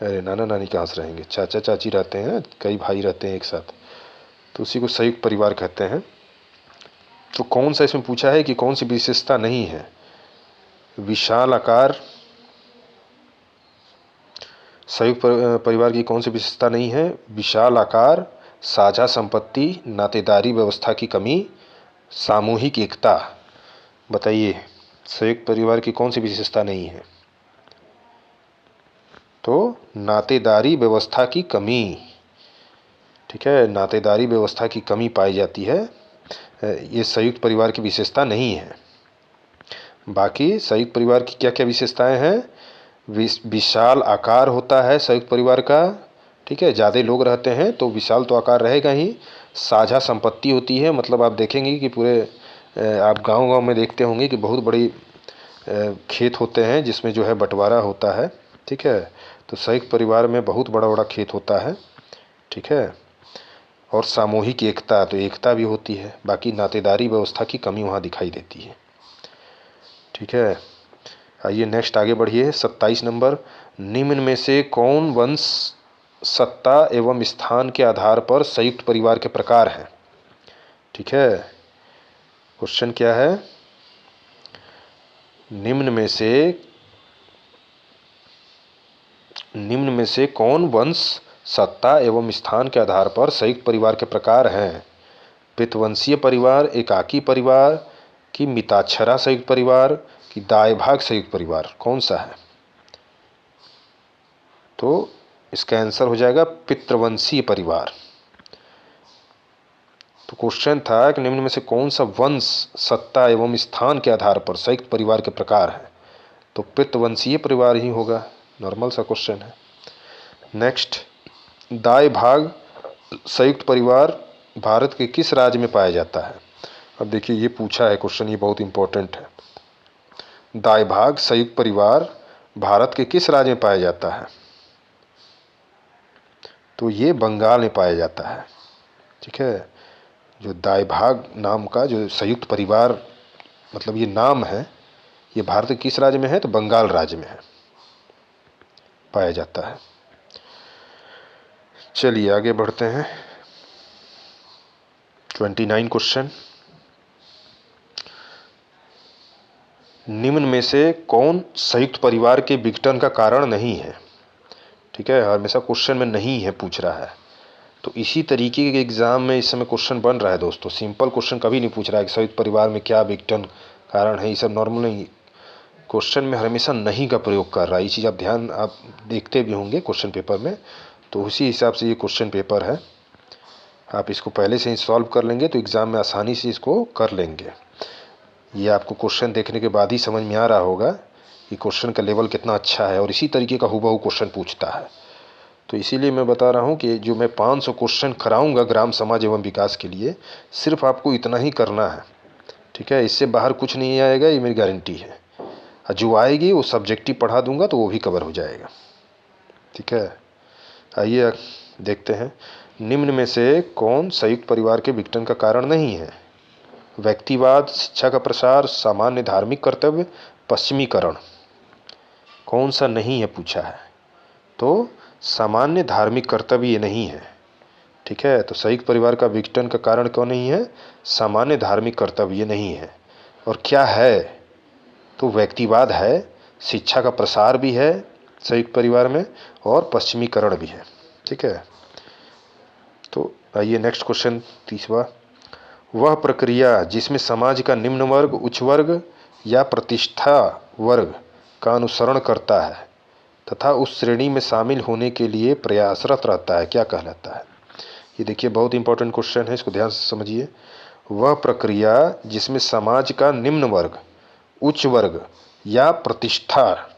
Speaker 1: अरे नाना नानी कहाँ से रहेंगे, चाचा चाची रहते हैं, कई भाई रहते हैं एक साथ, तो उसी को संयुक्त परिवार कहते हैं। तो कौन सा इसमें पूछा है कि कौन सी विशेषता नहीं है? विशाल आकार, संयुक्त परिवार की कौन सी विशेषता नहीं है? विशाल आकार, साझा संपत्ति, नातेदारी व्यवस्था की कमी, सामूहिक एकता। बताइए, संयुक्त परिवार की कौन सी विशेषता नहीं है? तो नातेदारी व्यवस्था की कमी, ठीक है, नातेदारी व्यवस्था की कमी पाई जाती है। ये संयुक्त परिवार की विशेषता नहीं है। बाकी संयुक्त परिवार की क्या क्या विशेषताएं हैं? विशाल आकार होता है संयुक्त परिवार का, ठीक है, ज़्यादा लोग रहते हैं तो विशाल तो आकार रहेगा ही। साझा संपत्ति होती है, मतलब आप देखेंगे कि पूरे आप गांव में देखते होंगे कि बहुत बड़ी खेत होते हैं जिसमें जो है बंटवारा होता है, ठीक है। तो संयुक्त परिवार में बहुत बड़ा बड़ा खेत होता है, ठीक है। और सामूहिक एकता, तो एकता भी होती है। बाकी नातेदारी व्यवस्था की कमी वहाँ दिखाई देती है, ठीक है। आइए नेक्स्ट आगे बढ़िए। 27 नंबर, निम्न में से कौन वंश, सत्ता एवं स्थान के आधार पर संयुक्त परिवार के प्रकार हैं? ठीक है, क्वेश्चन क्या है? निम्न में से कौन वंश, सत्ता एवं स्थान के आधार पर संयुक्त परिवार के प्रकार हैं? पितवंशीय परिवार, एकाकी परिवार, कि मिताक्षरा संयुक्त परिवार, कि दाय भाग संयुक्त परिवार, कौन सा है? तो इसका आंसर हो जाएगा पितृवंशीय परिवार। तो क्वेश्चन था कि निम्न में से कौन सा वंश, सत्ता एवं स्थान के आधार पर संयुक्त परिवार के प्रकार है? तो पितृवंशीय परिवार ही होगा। नॉर्मल सा क्वेश्चन है। नेक्स्ट, दाय भाग संयुक्त परिवार भारत के किस राज्य में पाया जाता है? अब देखिए ये पूछा है क्वेश्चन, ये बहुत इंपॉर्टेंट है। दाय भाग संयुक्त परिवार भारत के किस राज्य में पाया जाता है? तो ये बंगाल में पाया जाता है, ठीक है। जो दाय भाग नाम का जो संयुक्त परिवार, मतलब ये नाम है, ये भारत के किस राज्य में है? तो बंगाल राज्य में है, पाया जाता है। चलिए आगे बढ़ते हैं। 29 क्वेश्चन, निम्न में से कौन संयुक्त परिवार के विघटन का कारण नहीं है? ठीक है, हमेशा क्वेश्चन में नहीं है पूछ रहा है। तो इसी तरीके के एग्जाम में इस समय क्वेश्चन बन रहा है दोस्तों। सिंपल क्वेश्चन कभी नहीं पूछ रहा है कि संयुक्त परिवार में क्या विघटन कारण है, ये सब नॉर्मल नहीं। क्वेश्चन में हमेशा नहीं का प्रयोग कर रहा है। ये चीज़ आप देखते भी होंगे क्वेश्चन पेपर में, तो उसी हिसाब से ये क्वेश्चन पेपर है। आप इसको पहले से ही सॉल्व कर लेंगे तो एग्ज़ाम में आसानी से इसको कर लेंगे। ये आपको क्वेश्चन देखने के बाद ही समझ में आ रहा होगा कि क्वेश्चन का लेवल कितना अच्छा है, और इसी तरीके का हुबहू क्वेश्चन पूछता है। तो इसीलिए मैं बता रहा हूँ कि जो मैं 500 क्वेश्चन कराऊंगा ग्राम समाज एवं विकास के लिए, सिर्फ आपको इतना ही करना है, ठीक है। इससे बाहर कुछ नहीं आएगा, ये मेरी गारंटी है। जो आएगी वो सब्जेक्टिव पढ़ा दूंगा तो वो भी कवर हो जाएगा, ठीक है। आइए देखते हैं, निम्न में से कौन संयुक्त परिवार के विघटन का कारण नहीं है? व्यक्तिवाद, शिक्षा का प्रसार, सामान्य धार्मिक कर्तव्य, पश्चिमीकरण, कौन सा नहीं है पूछा है? तो सामान्य धार्मिक कर्तव्य ये नहीं है, ठीक है। तो संयुक्त परिवार का विघटन का कारण क्यों नहीं है? सामान्य धार्मिक कर्तव्य ये नहीं है। और क्या है? तो व्यक्तिवाद है, शिक्षा का प्रसार भी है संयुक्त परिवार में, और पश्चिमीकरण भी है, ठीक है। तो आइए नेक्स्ट क्वेश्चन 30वां, वह प्रक्रिया जिसमें समाज का निम्न वर्ग, उच्च वर्ग या प्रतिष्ठा वर्ग का अनुसरण करता है तथा उस श्रेणी में शामिल होने के लिए प्रयासरत रहता है, क्या कहलाता है? ये देखिए बहुत इंपॉर्टेंट क्वेश्चन है, इसको ध्यान से समझिए। वह प्रक्रिया जिसमें समाज का निम्न वर्ग, उच्च वर्ग या प्रतिष्ठा,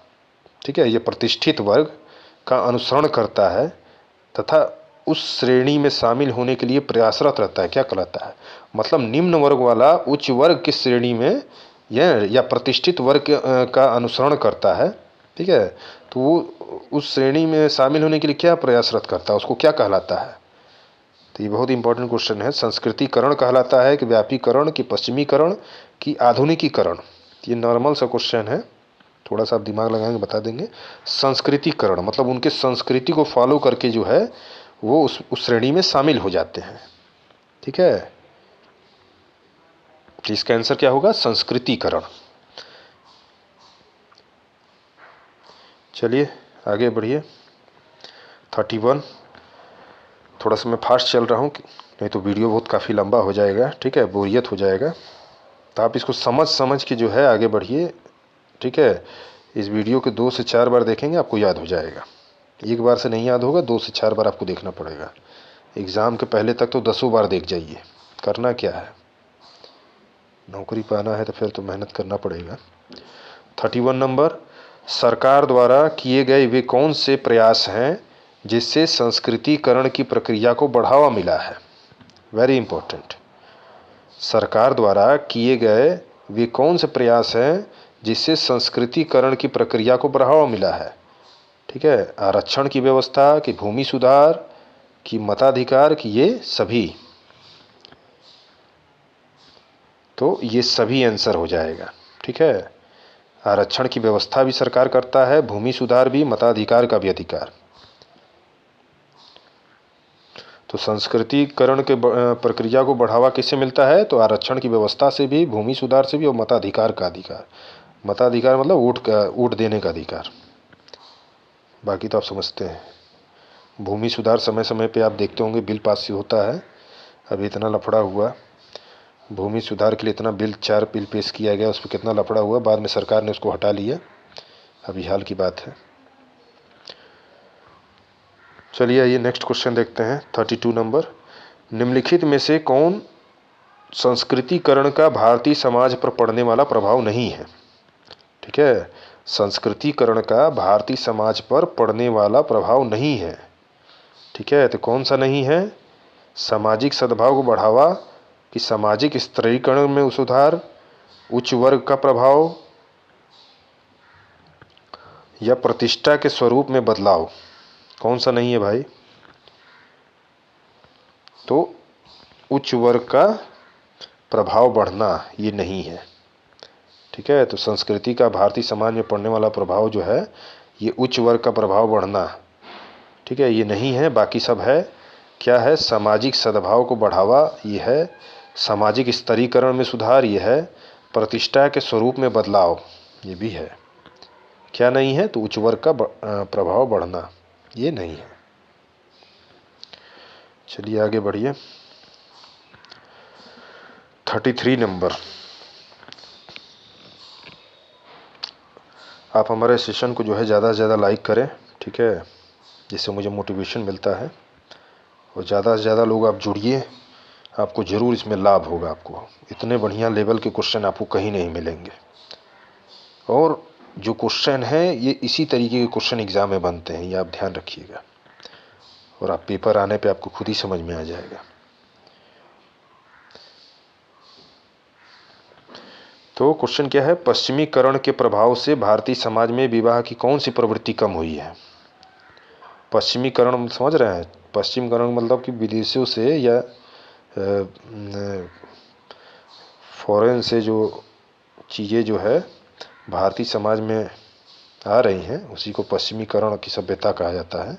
Speaker 1: ठीक है, ये प्रतिष्ठित वर्ग का अनुसरण करता है तथा उस श्रेणी में शामिल होने के लिए प्रयासरत रहता है, क्या कहलाता है? मतलब निम्न वर्ग वाला उच्च वर्ग की श्रेणी में या प्रतिष्ठित वर्ग का अनुसरण करता है, ठीक है। तो वो उस श्रेणी में शामिल होने के लिए क्या प्रयासरत करता है, उसको क्या कहलाता है? तो ये बहुत इंपॉर्टेंट क्वेश्चन है। संस्कृतिकरण कहलाता है कि व्यापीकरण, कि पश्चिमीकरण, कि आधुनिकीकरण? ये नॉर्मल सा क्वेश्चन है, थोड़ा सा आप दिमाग लगाएंगे बता देंगे। संस्कृतिकरण मतलब उनके संस्कृति को फॉलो करके जो है वो उस श्रेणी में शामिल हो जाते हैं, ठीक है। तो इसका आंसर क्या होगा? संस्कृतिकरण। चलिए आगे बढ़िए। 31, थोड़ा सा मैं फास्ट चल रहा हूँ नहीं तो वीडियो बहुत काफ़ी लंबा हो जाएगा, ठीक है, बोरियत हो जाएगा। तो आप इसको समझ के जो है आगे बढ़िए, ठीक है। इस वीडियो को 2 से 4 बार देखेंगे आपको याद हो जाएगा। एक बार से नहीं याद होगा, 2 से 4 बार आपको देखना पड़ेगा। एग्ज़ाम के पहले तक तो 10 बार देख जाइए। करना क्या है, नौकरी पाना है तो फिर तो मेहनत करना पड़ेगा। 31 नंबर, सरकार द्वारा किए गए वे कौन से प्रयास हैं जिससे संस्कृतिकरण की प्रक्रिया को बढ़ावा मिला है। Very important. सरकार द्वारा किए गए वे कौन से प्रयास हैं जिससे संस्कृतिकरण की प्रक्रिया को बढ़ावा मिला है। ठीक है, आरक्षण की व्यवस्था, कि भूमि सुधार, कि मताधिकार, कि ये सभी। तो ये सभी आंसर हो जाएगा। ठीक है, आरक्षण की व्यवस्था भी सरकार करता है, भूमि सुधार भी, मताधिकार का भी अधिकार। तो संस्कृतिकरण के प्रक्रिया को बढ़ावा किससे मिलता है, तो आरक्षण की व्यवस्था से भी, भूमि सुधार से भी, और मताधिकार का अधिकार। मताधिकार मतलब वोट देने का अधिकार। बाकी तो आप समझते हैं। भूमि सुधार समय समय पे आप देखते होंगे बिल पास होता है। अभी इतना लफड़ा हुआ भूमि सुधार के लिए, इतना बिल 4 बिल पेश किया गया, उस पर कितना लफड़ा हुआ, बाद में सरकार ने उसको हटा लिया। अभी हाल की बात है। चलिए आइए नेक्स्ट क्वेश्चन देखते हैं। 32 नंबर, निम्नलिखित में से कौन संस्कृतिकरण का भारतीय समाज पर पड़ने वाला प्रभाव नहीं है। ठीक है, संस्कृतिकरण का भारतीय समाज पर पड़ने वाला प्रभाव नहीं है। ठीक है, तो कौन सा नहीं है, सामाजिक सद्भाव को बढ़ावा, कि सामाजिक स्तरीकरण में सुधार, उच्च वर्ग का प्रभाव, या प्रतिष्ठा के स्वरूप में बदलाव। कौन सा नहीं है भाई, तो उच्च वर्ग का प्रभाव बढ़ना ये नहीं है। ठीक है, तो संस्कृति का भारतीय समाज में पड़ने वाला प्रभाव जो है ये उच्च वर्ग का प्रभाव बढ़ना, ठीक है, ये नहीं है। बाकी सब है। क्या है, सामाजिक सद्भाव को बढ़ावा ये है, सामाजिक स्तरीकरण में सुधार ये है, प्रतिष्ठा के स्वरूप में बदलाव ये भी है। क्या नहीं है, तो उच्च वर्ग का प्रभाव बढ़ना ये नहीं है। चलिए आगे बढ़िए। 33 नंबर, आप हमारे सेशन को जो है ज़्यादा से ज़्यादा लाइक करें। ठीक है, जिससे मुझे मोटिवेशन मिलता है, और ज़्यादा से ज़्यादा लोग आप जुड़िए, आपको ज़रूर इसमें लाभ होगा। आपको इतने बढ़िया लेवल के क्वेश्चन आपको कहीं नहीं मिलेंगे, और जो क्वेश्चन हैं ये इसी तरीके के क्वेश्चन एग्ज़ाम में बनते हैं, ये आप ध्यान रखिएगा, और आप पेपर आने पे आपको खुद ही समझ में आ जाएगा। तो क्वेश्चन क्या है, पश्चिमीकरण के प्रभाव से भारतीय समाज में विवाह की कौन सी प्रवृत्ति कम हुई है। पश्चिमीकरण समझ रहे हैं, पश्चिमीकरण मतलब कि विदेशों से या फॉरेन से जो चीज़ें जो है भारतीय समाज में आ रही हैं उसी को पश्चिमीकरण की सभ्यता कहा जाता है।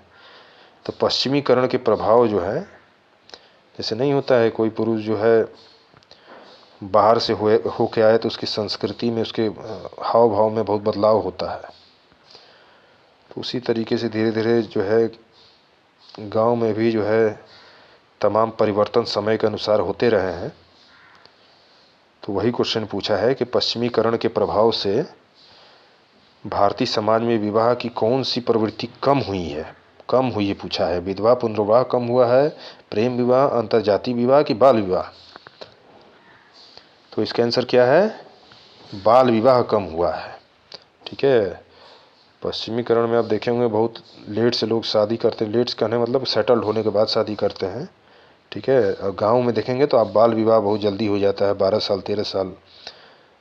Speaker 1: तो पश्चिमीकरण के प्रभाव जो है, जैसे नहीं होता है कोई पुरुष जो है बाहर से हो के आए तो उसकी संस्कृति में, उसके हाव भाव में बहुत बदलाव होता है। तो उसी तरीके से धीरे धीरे जो है गांव में भी जो है तमाम परिवर्तन समय के अनुसार होते रहे हैं। तो वही क्वेश्चन पूछा है कि पश्चिमीकरण के प्रभाव से भारतीय समाज में विवाह की कौन सी प्रवृत्ति कम हुई है। कम हुई है पूछा है, विधवा पुनर्विवाह कम हुआ है, प्रेम विवाह, अंतर्जातीय विवाह, कि बाल विवाह। तो इसका आंसर क्या है, बाल विवाह कम हुआ है। ठीक है, पश्चिमीकरण में आप देखे होंगे बहुत लेट से लोग शादी करते हैं, लेट कहने मतलब सेटल्ड होने के बाद शादी करते हैं। ठीक है, और गांव में देखेंगे तो आप बाल विवाह बहुत जल्दी हो जाता है, 12 साल 13 साल,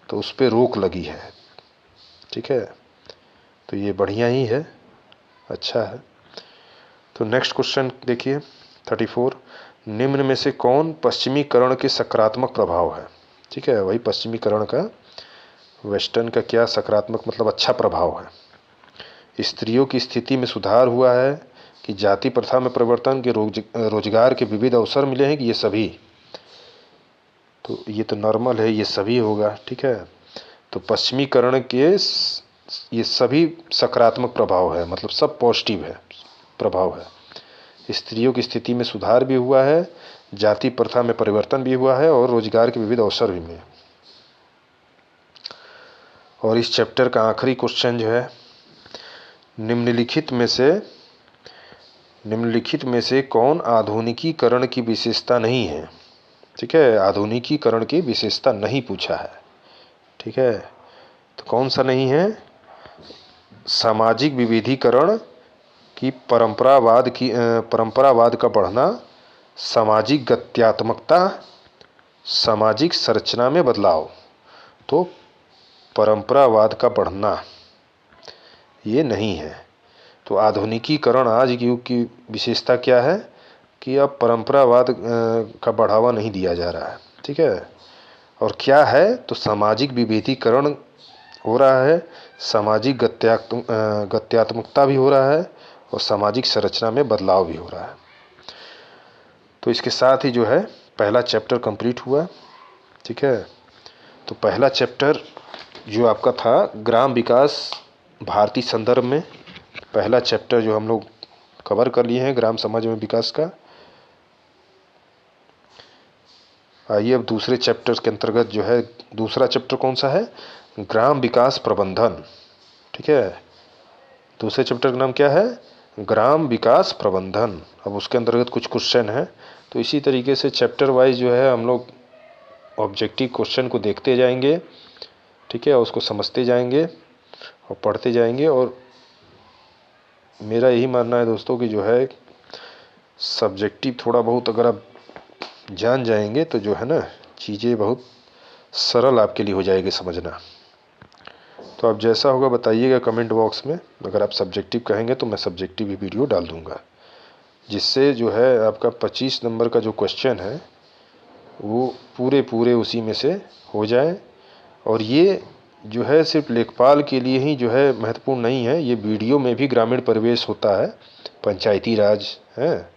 Speaker 1: तो उस पर रोक लगी है। ठीक है, तो ये बढ़िया ही है, अच्छा है। तो नेक्स्ट क्वेश्चन देखिए 34, निम्न में से कौन पश्चिमीकरण के सकारात्मक प्रभाव है। ठीक है, वही पश्चिमीकरण का, वेस्टर्न का क्या सकारात्मक मतलब अच्छा प्रभाव है। स्त्रियों की स्थिति में सुधार हुआ है, कि जाति प्रथा में परिवर्तन, के रोजगार के विविध अवसर मिले हैं, कि ये सभी। तो ये तो नॉर्मल है, ये सभी होगा। ठीक है, तो पश्चिमीकरण के ये सभी सकारात्मक प्रभाव है, मतलब सब पॉजिटिव है, प्रभाव है। स्त्रियों की स्थिति में सुधार भी हुआ है, जाति प्रथा में परिवर्तन भी हुआ है, और रोजगार के विविध अवसर भी मिले। और इस चैप्टर का आखिरी क्वेश्चन जो है, निम्नलिखित में से निम्नलिखित में से कौन आधुनिकीकरण की विशेषता नहीं है? ठीक है, आधुनिकीकरण की विशेषता नहीं पूछा है। ठीक है, तो कौन सा नहीं है? सामाजिक विविधीकरण की परंपरावाद का बढ़ना, सामाजिक गत्यात्मकता, सामाजिक संरचना में बदलाव। तो परंपरावाद का बढ़ना ये नहीं है। तो आधुनिकीकरण आज के युग की विशेषता क्या है कि अब परंपरावाद का बढ़ावा नहीं दिया जा रहा है। ठीक है, और क्या है? तो सामाजिक विभेदीकरण हो रहा है, सामाजिक गत्यात्मकता भी हो रहा है और सामाजिक संरचना में बदलाव भी हो रहा है। तो इसके साथ ही जो है पहला चैप्टर कंप्लीट हुआ। ठीक है, तो पहला चैप्टर जो आपका था ग्राम विकास भारतीय संदर्भ में, पहला चैप्टर जो हम लोग कवर कर लिए हैं ग्राम समाज में विकास का। आइए अब दूसरे चैप्टर के अंतर्गत जो है, दूसरा चैप्टर कौन सा है? ग्राम विकास प्रबंधन। ठीक है, दूसरे चैप्टर का नाम क्या है? ग्राम विकास प्रबंधन। अब उसके अंतर्गत कुछ क्वेश्चन है, तो इसी तरीके से चैप्टर वाइज जो है हम लोग ऑब्जेक्टिव क्वेश्चन को देखते जाएंगे। ठीक है, उसको समझते जाएंगे और पढ़ते जाएंगे। और मेरा यही मानना है दोस्तों कि जो है सब्जेक्टिव थोड़ा बहुत अगर आप जान जाएंगे तो जो है ना चीज़ें बहुत सरल आपके लिए हो जाएगी समझना। तो आप जैसा होगा बताइएगा कमेंट बॉक्स में। अगर आप सब्जेक्टिव कहेंगे तो मैं सब्जेक्टिव भी वीडियो डाल दूंगा, जिससे जो है आपका 25 नंबर का जो क्वेश्चन है वो पूरे उसी में से हो जाए। और ये जो है सिर्फ लेखपाल के लिए ही जो है महत्वपूर्ण नहीं है, ये वीडियो में भी ग्रामीण परिवेश होता है, पंचायती राज है,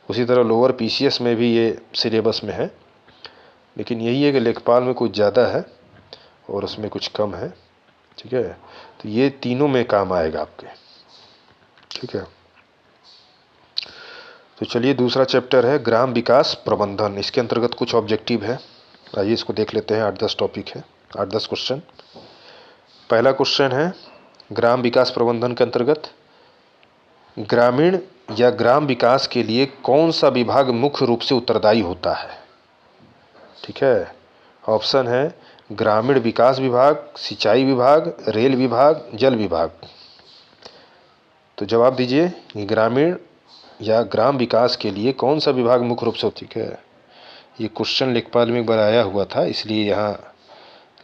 Speaker 1: उसी तरह लोअर पीसीएस में भी ये सिलेबस में है। लेकिन यही है कि लेखपाल में कुछ ज़्यादा है और उसमें कुछ कम है। ठीक है, तो ये तीनों में काम आएगा आपके। ठीक है, तो चलिए दूसरा चैप्टर है ग्राम विकास प्रबंधन। इसके अंतर्गत कुछ ऑब्जेक्टिव है, आइए इसको देख लेते हैं। 8-10 टॉपिक है, 8-10 क्वेश्चन। पहला क्वेश्चन है ग्राम विकास प्रबंधन के अंतर्गत ग्रामीण या ग्राम विकास के लिए कौन सा विभाग मुख्य रूप से उत्तरदायी होता है? ठीक है, ऑप्शन है ग्रामीण विकास विभाग, सिंचाई विभाग, रेल विभाग, जल विभाग। तो जवाब दीजिए, ग्रामीण या ग्राम विकास के लिए कौन सा विभाग मुख्य रूप से? ठीक है, ये क्वेश्चन लेखपाल में एक बार आया हुआ था इसलिए यहाँ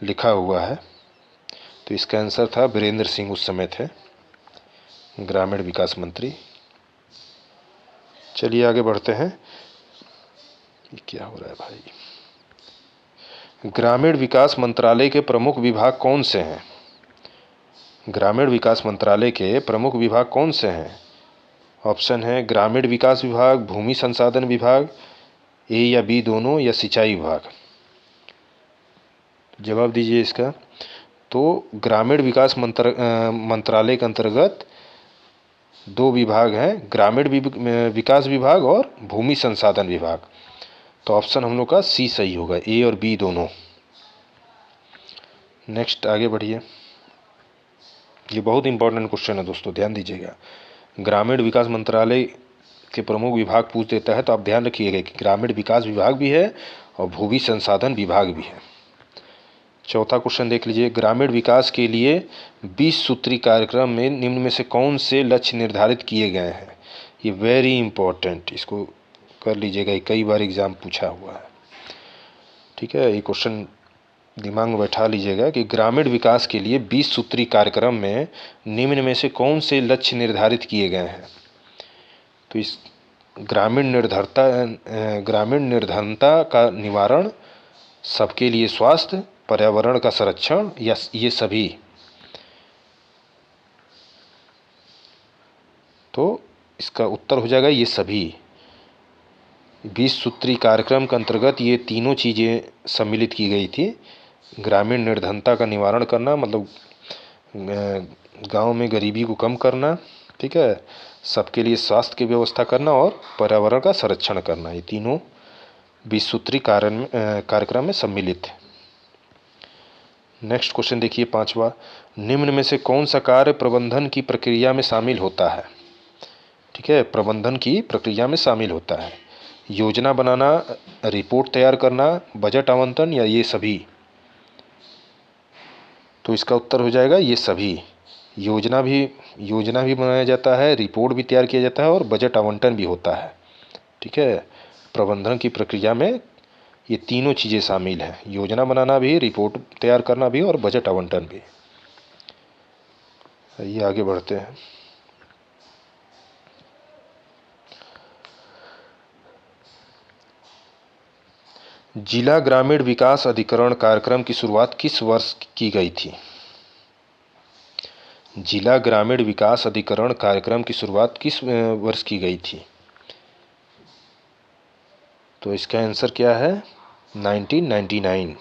Speaker 1: लिखा हुआ है। तो इसका आंसर था वीरेंद्र सिंह, उस समय थे ग्रामीण विकास मंत्री। चलिए आगे बढ़ते हैं। ये क्या हो रहा है भाई? ग्रामीण विकास मंत्रालय के प्रमुख विभाग कौन से हैं? ग्रामीण विकास मंत्रालय के प्रमुख विभाग कौन से हैं? ऑप्शन है ग्रामीण विकास विभाग, भूमि संसाधन विभाग, ए या बी दोनों, या सिंचाई विभाग। जवाब दीजिए इसका। तो ग्रामीण विकास मंत्रालय के अंतर्गत दो विभाग हैं, ग्रामीण विकास विभाग और भूमि संसाधन विभाग। तो ऑप्शन हम लोग का सी सही होगा, ए और बी दोनों। नेक्स्ट आगे बढ़िए, ये बहुत इंपॉर्टेंट क्वेश्चन है दोस्तों, ध्यान दीजिएगा। ग्रामीण विकास मंत्रालय के प्रमुख विभाग पूछ देता है तो आप ध्यान रखिएगा कि ग्रामीण विकास विभाग भी है और भूमि संसाधन विभाग भी है। चौथा क्वेश्चन देख लीजिए, ग्रामीण विकास के लिए 20 सूत्री कार्यक्रम में निम्न में से कौन से लक्ष्य निर्धारित किए गए हैं? ये वेरी इंपॉर्टेंट, इसको कर लीजिएगा, कई बार एग्जाम पूछा हुआ है। ठीक है, ये क्वेश्चन दिमाग में बैठा लीजिएगा कि ग्रामीण विकास के लिए 20 सूत्री कार्यक्रम में निम्न में से कौन से लक्ष्य निर्धारित किए गए हैं? तो इस ग्रामीण निर्धनता का निवारण, सबके लिए स्वास्थ्य, पर्यावरण का संरक्षण, या ये सभी? तो इसका उत्तर हो जाएगा ये सभी। 20 सूत्री कार्यक्रम के अंतर्गत ये तीनों चीज़ें सम्मिलित की गई थी। ग्रामीण निर्धनता का निवारण करना, मतलब गांव में गरीबी को कम करना, ठीक है, सबके लिए स्वास्थ्य की व्यवस्था करना और पर्यावरण का संरक्षण करना, ये तीनों 20 सूत्री कार्यक्रम में सम्मिलित है। नेक्स्ट क्वेश्चन देखिए, पांचवा, निम्न में से कौन सा कार्य प्रबंधन की प्रक्रिया में शामिल होता है? ठीक है, प्रबंधन की प्रक्रिया में शामिल होता है। योजना बनाना, रिपोर्ट तैयार करना, बजट आवंटन या ये सभी? तो इसका उत्तर हो जाएगा ये सभी। योजना भी बनाया जाता है, रिपोर्ट भी तैयार किया जाता है और बजट आवंटन भी होता है। ठीक है, प्रबंधन की प्रक्रिया में ये तीनों चीज़ें शामिल हैं, योजना बनाना भी, रिपोर्ट तैयार करना भी और बजट आवंटन भी। ये आगे बढ़ते हैं। जिला ग्रामीण विकास अधिकरण कार्यक्रम की शुरुआत किस वर्ष की गई थी? जिला ग्रामीण विकास अधिकरण कार्यक्रम की शुरुआत किस वर्ष की गई थी? तो इसका आंसर क्या है? 1999।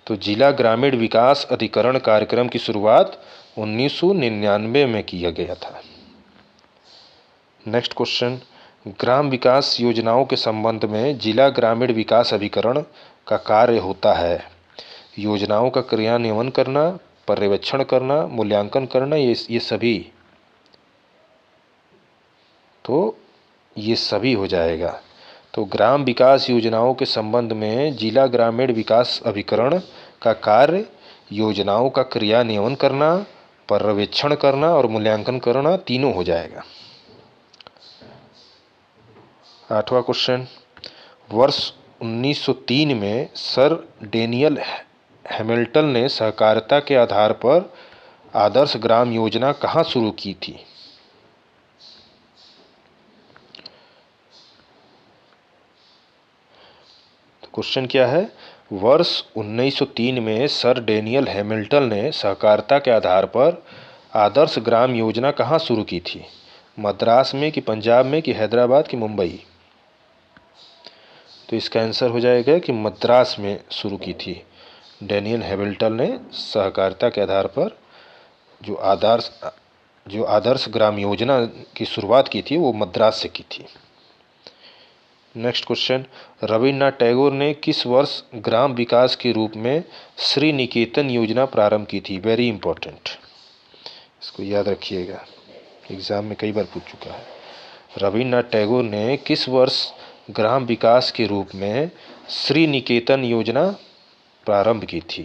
Speaker 1: तो जिला ग्रामीण विकास अधिकरण कार्यक्रम की शुरुआत 1999 में किया गया था। नेक्स्ट क्वेश्चन, ग्राम विकास योजनाओं के संबंध में जिला ग्रामीण विकास अभिकरण का कार्य होता है। योजनाओं का क्रियान्वयन करना, पर्यवेक्षण करना, मूल्यांकन करना, ये सभी? तो ये सभी हो जाएगा। तो ग्राम विकास योजनाओं के संबंध में जिला ग्रामीण विकास अभिकरण का कार्य योजनाओं का क्रियान्वयन करना, पर्यवेक्षण करना और मूल्यांकन करना, तीनों हो जाएगा। 8वां क्वेश्चन, वर्ष 1903 में सर डेनियल हैमिल्टन ने सहकारिता के आधार पर आदर्श ग्राम योजना कहाँ शुरू की थी? तो क्वेश्चन क्या है? वर्ष 1903 में सर डेनियल हैमिल्टन ने सहकारिता के आधार पर आदर्श ग्राम योजना कहाँ शुरू की थी? मद्रास में कि पंजाब में कि हैदराबाद कि मुंबई? तो इसका आंसर हो जाएगा कि मद्रास में शुरू की थी। डेनियल हैमिल्टन ने सहकारिता के आधार पर जो आदर्श ग्राम योजना की शुरुआत की थी वो मद्रास से की थी। नेक्स्ट क्वेश्चन, रविन्द्रनाथ टैगोर ने किस वर्ष ग्राम विकास के रूप में श्री निकेतन योजना प्रारंभ की थी? वेरी इंपॉर्टेंट, इसको याद रखिएगा, एग्जाम में कई बार पूछ चुका है। रविन्द्रनाथ टैगोर ने किस वर्ष ग्राम विकास के रूप में श्री निकेतन योजना प्रारंभ की थी?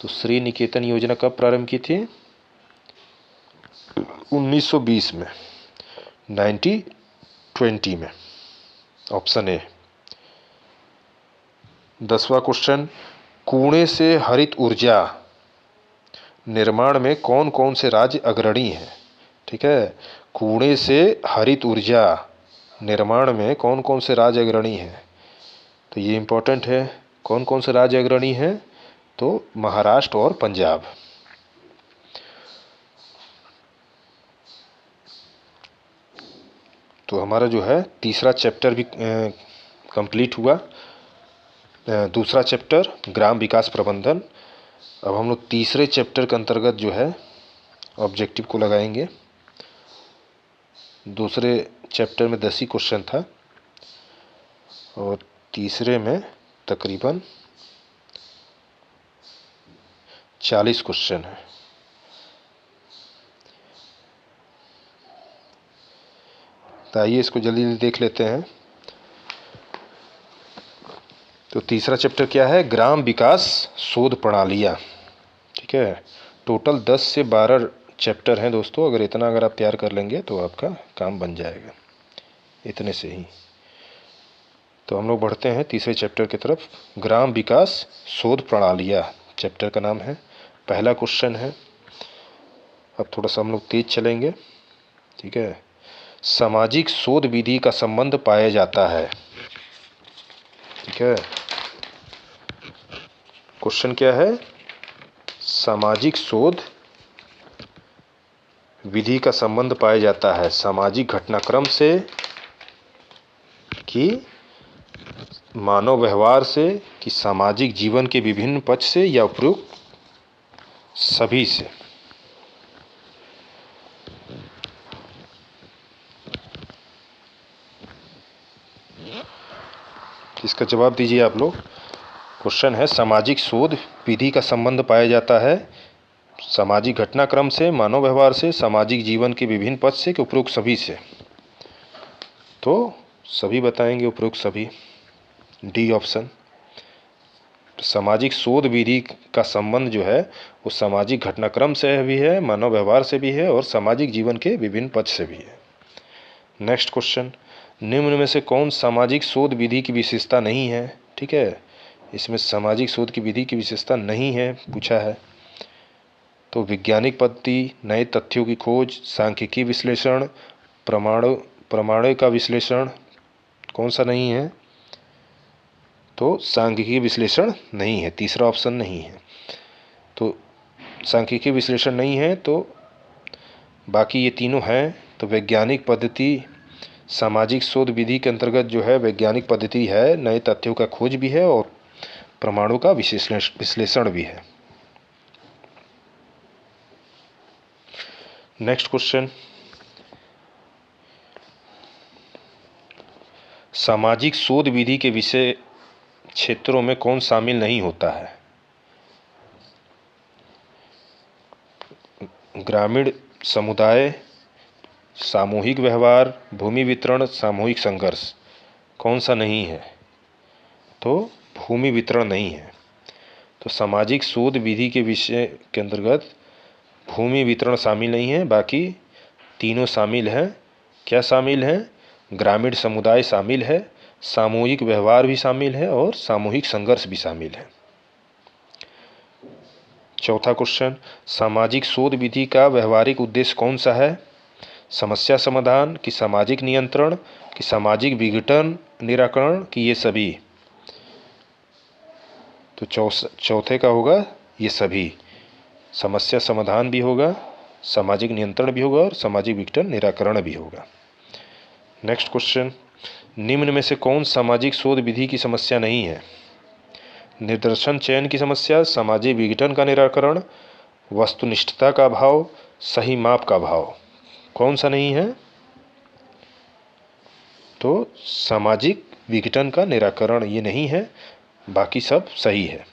Speaker 1: तो श्री निकेतन योजना कब प्रारंभ की थी? 1920 में, 1920 में, ऑप्शन ए। 10वां क्वेश्चन, कुएं से हरित ऊर्जा निर्माण में कौन कौन से राज्य अग्रणी हैं? ठीक है, कुएं से हरित ऊर्जा निर्माण में कौन कौन से राज्य अग्रणी हैं? तो ये इंपॉर्टेंट है, कौन कौन से राज्य अग्रणी हैं? तो महाराष्ट्र और पंजाब। तो हमारा जो है तीसरा चैप्टर भी कंप्लीट हुआ। दूसरा चैप्टर ग्राम विकास प्रबंधन। अब हम लोग तीसरे चैप्टर के अंतर्गत जो है ऑब्जेक्टिव को लगाएंगे। दूसरे चैप्टर में 10 ही क्वेश्चन था और तीसरे में तकरीबन 40 क्वेश्चन है। तो आइए इसको जल्दी जल्दी देख लेते हैं। तो तीसरा चैप्टर क्या है? ग्राम विकास शोध प्रणालियाँ। ठीक है, टोटल 10 से 12 चैप्टर हैं दोस्तों। अगर आप तैयार कर लेंगे तो आपका काम बन जाएगा इतने से ही। तो हम लोग बढ़ते हैं तीसरे चैप्टर की तरफ। ग्राम विकास शोध प्रणालियाँ चैप्टर का नाम है। पहला क्वेश्चन है, अब थोड़ा सा हम लोग तेज चलेंगे। ठीक है, सामाजिक शोध विधि का संबंध पाया जाता है। ठीक है, क्वेश्चन क्या है? सामाजिक शोध विधि का संबंध पाया जाता है सामाजिक घटनाक्रम से कि मानव व्यवहार से कि सामाजिक जीवन के विभिन्न पक्ष से या उपयुक्त सभी से। इसका जवाब दीजिए आप लोग। क्वेश्चन है, सामाजिक शोध विधि का संबंध पाया जाता है सामाजिक घटनाक्रम से, मानव व्यवहार से, सामाजिक जीवन के विभिन्न पक्ष से कि उपरोक्त सभी से? तो सभी बताएंगे, उपरोक्त सभी, डी ऑप्शन। सामाजिक शोध विधि का संबंध जो है वो सामाजिक घटनाक्रम से भी है, मानव व्यवहार से भी है और सामाजिक जीवन के विभिन्न पक्ष से भी है। नेक्स्ट क्वेश्चन, निम्न में से कौन सामाजिक शोध विधि की विशेषता नहीं है? ठीक है, इसमें सामाजिक शोध की विधि की विशेषता नहीं है पूछा है। तो वैज्ञानिक पद्धति, नए तथ्यों की खोज, सांख्यिकी विश्लेषण, प्रमाणों का विश्लेषण, कौन सा नहीं है? तो सांख्यिकी विश्लेषण नहीं है, तीसरा ऑप्शन नहीं है। तो सांख्यिकी विश्लेषण नहीं है, तो बाकी ये तीनों हैं। तो वैज्ञानिक पद्धति, सामाजिक शोध विधि के अंतर्गत जो है वैज्ञानिक पद्धति है, नए तथ्यों का खोज भी है और प्रमाणों का विश्लेषण भी है। नेक्स्ट क्वेश्चन, सामाजिक शोध विधि के विषय क्षेत्रों में कौन शामिल नहीं होता है? ग्रामीण समुदाय, सामूहिक व्यवहार, भूमि वितरण, सामूहिक संघर्ष, कौन सा नहीं है? तो भूमि वितरण नहीं है। तो सामाजिक शोध विधि के विषय के अंतर्गत भूमि वितरण शामिल नहीं है, बाकी तीनों शामिल हैं। क्या शामिल हैं? ग्रामीण समुदाय शामिल है, सामूहिक व्यवहार भी शामिल है और सामूहिक संघर्ष भी शामिल है। चौथा क्वेश्चन, सामाजिक शोध विधि का व्यवहारिक उद्देश्य कौन सा है? समस्या समाधान, कि सामाजिक नियंत्रण, कि सामाजिक विघटन निराकरण, कि ये सभी? तो चौथे का होगा ये सभी। समस्या समाधान भी होगा, सामाजिक नियंत्रण भी होगा और सामाजिक विघटन निराकरण भी होगा। नेक्स्ट क्वेश्चन, निम्न में से कौन सामाजिक शोध विधि की समस्या नहीं है? निदर्शन चयन की समस्या, सामाजिक विघटन का निराकरण, वस्तुनिष्ठता का अभाव, सही माप का अभाव, कौन सा नहीं है? तो सामाजिक विघटन का निराकरण ये नहीं है, बाकी सब सही है।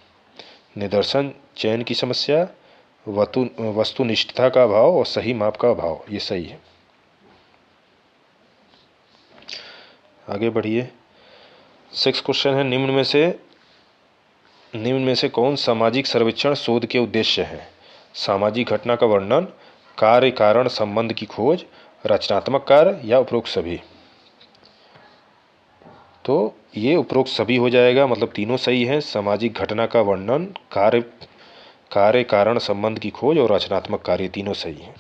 Speaker 1: निदर्शन चयन की समस्या, वस्तुनिष्ठता का अभाव और सही माप का अभाव ये सही है। आगे बढ़िए। 6 क्वेश्चन है, निम्न में से कौन सामाजिक सर्वेक्षण शोध के उद्देश्य है? सामाजिक घटना का वर्णन, कार्य कारण संबंध की खोज, रचनात्मक कार्य या उपरोक्त सभी? तो ये उपरोक्त सभी हो जाएगा, मतलब तीनों सही है। सामाजिक घटना का वर्णन, कार्य कारण संबंध की खोज और रचनात्मक कार्य तीनों सही है।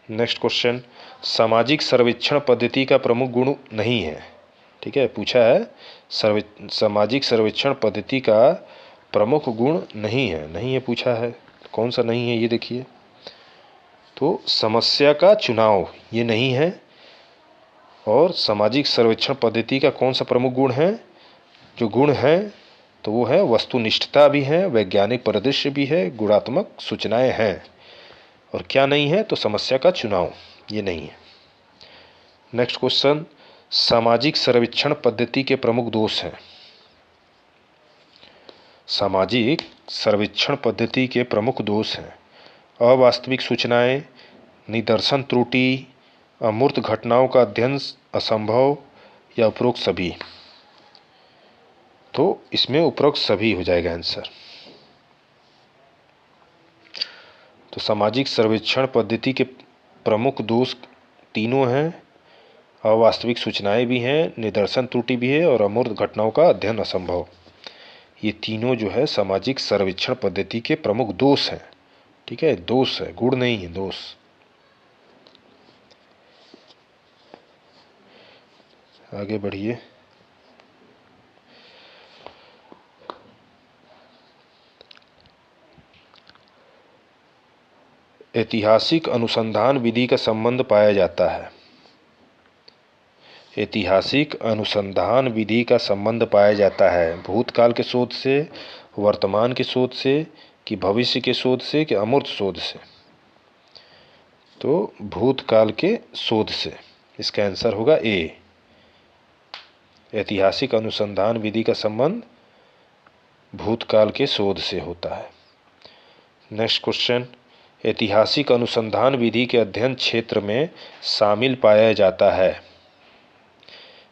Speaker 1: नेक्स्ट क्वेश्चन, सामाजिक सर्वेक्षण पद्धति का प्रमुख गुण नहीं है। ठीक है, पूछा है सामाजिक सर्वेक्षण पद्धति का प्रमुख गुण नहीं है पूछा है। कौन सा नहीं है ये देखिए। तो समस्या का चुनाव ये नहीं है। और सामाजिक सर्वेक्षण पद्धति का कौन सा प्रमुख गुण है? जो गुण है तो वो है वस्तुनिष्ठता भी है, वैज्ञानिक परिदृश्य भी है, गुणात्मक सूचनाएं हैं। और क्या नहीं है? तो समस्या का चुनाव ये नहीं है। नेक्स्ट क्वेश्चन, सामाजिक सर्वेक्षण पद्धति के प्रमुख दोष हैं। सामाजिक सर्वेक्षण पद्धति के प्रमुख दोष हैं अवास्तविक सूचनाएं, निदर्शन त्रुटि, अमूर्त घटनाओं का अध्ययन असंभव या उपरोक्त सभी? तो इसमें उपरोक्त सभी हो जाएगा आंसर। तो सामाजिक सर्वेक्षण पद्धति के प्रमुख दोष तीनों हैं, अवास्तविक सूचनाएं भी हैं, निदर्शन त्रुटि भी है और अमूर्त घटनाओं का अध्ययन असंभव। ये तीनों जो है सामाजिक सर्वेक्षण पद्धति के प्रमुख दोष हैं। ठीक है, दोष है, गुण नहीं है, दोष। आगे बढ़िए। ऐतिहासिक अनुसंधान विधि का संबंध पाया जाता है। ऐतिहासिक अनुसंधान विधि का संबंध पाया जाता है भूतकाल के शोध से, वर्तमान के शोध से, कि भविष्य के शोध से, कि अमूर्त शोध से? तो भूतकाल के शोध से। इसका आंसर होगा ए। ऐतिहासिक अनुसंधान विधि का संबंध भूतकाल के शोध से होता है। नेक्स्ट क्वेश्चन, ऐतिहासिक अनुसंधान विधि के अध्ययन क्षेत्र में शामिल पाया जाता है।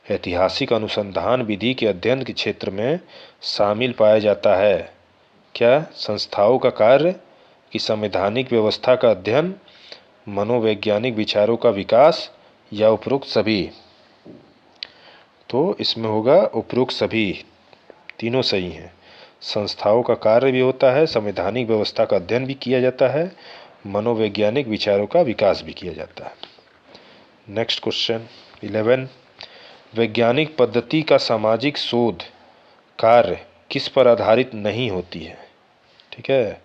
Speaker 1: ऐतिहासिक अनुसंधान विधि के अध्ययन के क्षेत्र में शामिल पाया जाता है क्या? संस्थाओं का कार्य कि संवैधानिक व्यवस्था का अध्ययन, मनोवैज्ञानिक विचारों का विकास या उपरोक्त सभी? तो इसमें होगा उपरोक्त सभी, तीनों सही हैं। संस्थाओं का कार्य भी होता है, संवैधानिक व्यवस्था का अध्ययन भी किया जाता है, मनोवैज्ञानिक विचारों का विकास भी किया जाता है। नेक्स्ट क्वेश्चन 11, वैज्ञानिक पद्धति का सामाजिक शोध कार्य किस पर आधारित नहीं होती है? ठीक है,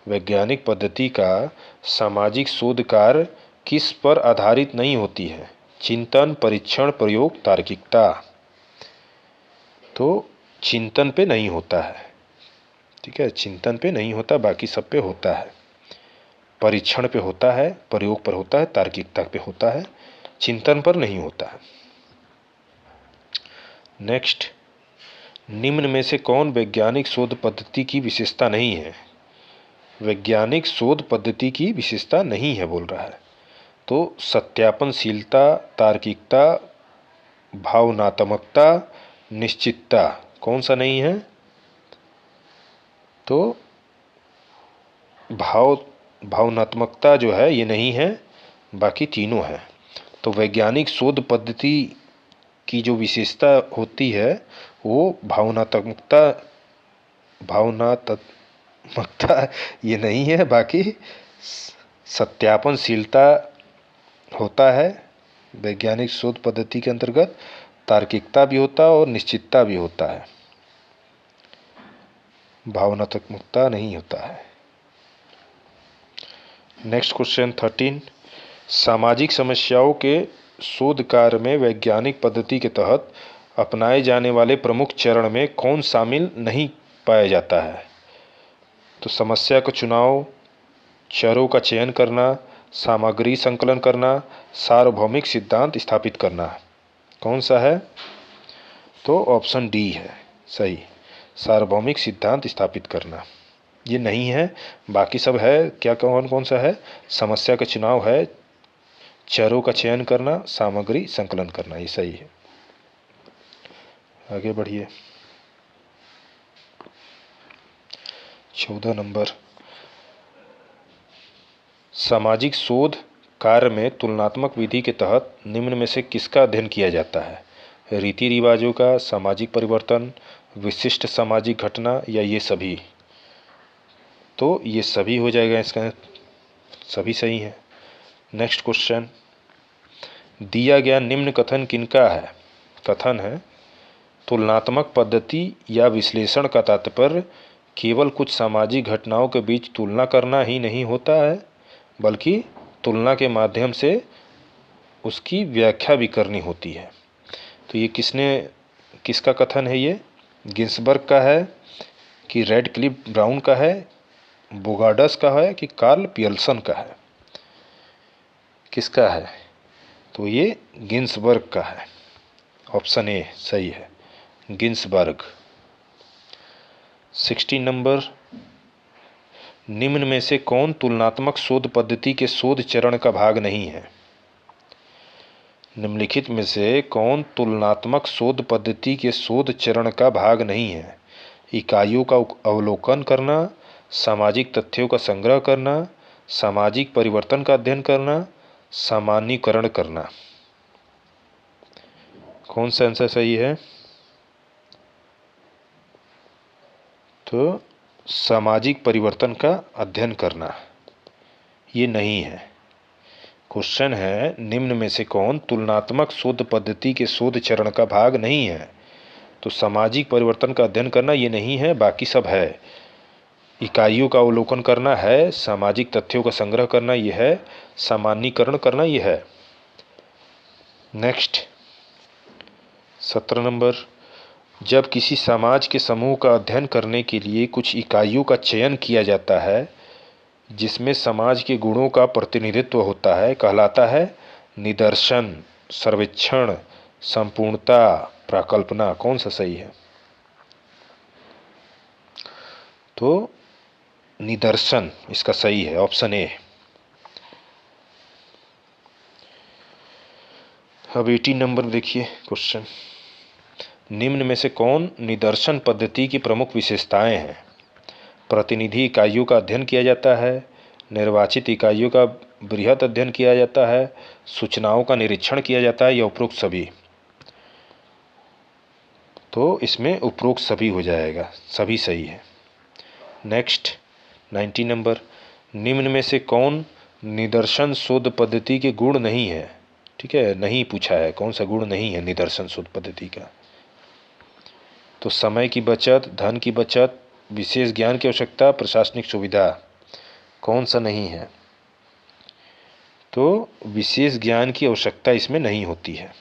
Speaker 1: वैज्ञानिक पद्धति का सामाजिक शोध कार्य किस पर आधारित नहीं होती है? चिंतन, परीक्षण, प्रयोग, तार्किकता। तो चिंतन पे नहीं होता है। ठीक है, चिंतन पे नहीं होता, बाकी सब पे होता है। परीक्षण पे होता है, प्रयोग पर होता है, तार्किकता पे होता है, चिंतन पर नहीं होता है। नेक्स्ट, निम्न में से कौन वैज्ञानिक शोध पद्धति की विशेषता नहीं है? वैज्ञानिक शोध पद्धति की विशेषता नहीं है बोल रहा है। तो सत्यापनशीलता, तार्किकता, भावनात्मकता, निश्चितता, कौन सा नहीं है? तो भावनात्मकता जो है ये नहीं है, बाकी तीनों है। तो वैज्ञानिक शोध पद्धति की जो विशेषता होती है वो भावनात्मकता ये नहीं है, बाकी सत्यापनशीलता होता है वैज्ञानिक शोध पद्धति के अंतर्गत, तार्किकता भी होता है और निश्चितता भी होता है, भावनात्मकता नहीं होता है। नेक्स्ट क्वेश्चन 13, सामाजिक समस्याओं के शोध कार्य में वैज्ञानिक पद्धति के तहत अपनाए जाने वाले प्रमुख चरण में कौन शामिल नहीं पाया जाता है? तो समस्या का चुनाव, चरों का चयन करना, सामग्री संकलन करना, सार्वभौमिक सिद्धांत स्थापित करना, कौन सा है? तो ऑप्शन डी है सही, सार्वभौमिक सिद्धांत स्थापित करना। ये नहीं है, बाकी सब है। क्या कौन कौन सा है? समस्या का चुनाव है, चरों का चयन करना, सामग्री संकलन करना, ये सही है। आगे बढ़िए। 14 नंबर, सामाजिक शोध कार्य में तुलनात्मक विधि के तहत निम्न में से किसका अध्ययन किया जाता है? रीति रिवाजों का, सामाजिक परिवर्तन, विशिष्ट सामाजिक घटना या ये सभी? तो ये सभी हो जाएगा, इसका सभी सही है। नेक्स्ट क्वेश्चन, दिया गया निम्न कथन किनका है? कथन है, तुलनात्मक पद्धति या विश्लेषण का तात्पर्य केवल कुछ सामाजिक घटनाओं के बीच तुलना करना ही नहीं होता है, बल्कि तुलना के माध्यम से उसकी व्याख्या भी करनी होती है। तो ये किसका कथन है? ये गिन्सबर्ग का है कि रेडक्लिफ ब्राउन का है, बोगार्डस का है कि कार्ल पियर्सन का है? किसका है? तो ये गिन्सबर्ग का है, ऑप्शन ए सही है, गिन्सबर्ग। 16 नंबर, निम्न में से कौन तुलनात्मक शोध पद्धति के शोध चरण का भाग नहीं है? निम्नलिखित में से कौन तुलनात्मक शोध पद्धति के शोध चरण का भाग नहीं है? इकाइयों का अवलोकन करना, सामाजिक तथ्यों का संग्रह करना, सामाजिक परिवर्तन का अध्ययन करना, सामान्यीकरण करना, कौन सा आंसर सही है? तो सामाजिक परिवर्तन का अध्ययन करना, ये नहीं है। क्वेश्चन है, निम्न में से कौन तुलनात्मक शोध पद्धति के शोध चरण का भाग नहीं है? तो सामाजिक परिवर्तन का अध्ययन करना ये नहीं है, बाकी सब है। इकाइयों का अवलोकन करना है, सामाजिक तथ्यों का संग्रह करना ये है, सामान्यीकरण करना ये है। नेक्स्ट 17 नंबर, जब किसी समाज के समूह का अध्ययन करने के लिए कुछ इकाइयों का चयन किया जाता है जिसमें समाज के गुणों का प्रतिनिधित्व होता है, कहलाता है निदर्शन, सर्वेक्षण, संपूर्णता, प्राकल्पना, कौन सा सही है? तो निदर्शन इसका सही है, ऑप्शन ए। अब 18 नंबर देखिए क्वेश्चन। निम्न में से कौन निदर्शन पद्धति की प्रमुख विशेषताएं हैं? प्रतिनिधि इकाइयों का अध्ययन किया जाता है, निर्वाचित इकाइयों का बृहत अध्ययन किया जाता है, सूचनाओं का निरीक्षण किया जाता है या उपरोक्त सभी? तो इसमें उपरोक्त सभी हो जाएगा, सभी सही है। Next 19 number. निम्न में से कौन निदर्शन शोध पद्धति के गुण नहीं है? ठीक है, नहीं पूछा है, कौन सा गुण नहीं है निदर्शन शोध पद्धति का? तो समय की बचत, धन की बचत, विशेष ज्ञान की आवश्यकता, प्रशासनिक सुविधा, कौन सा नहीं है? तो विशेष ज्ञान की आवश्यकता इसमें नहीं होती है।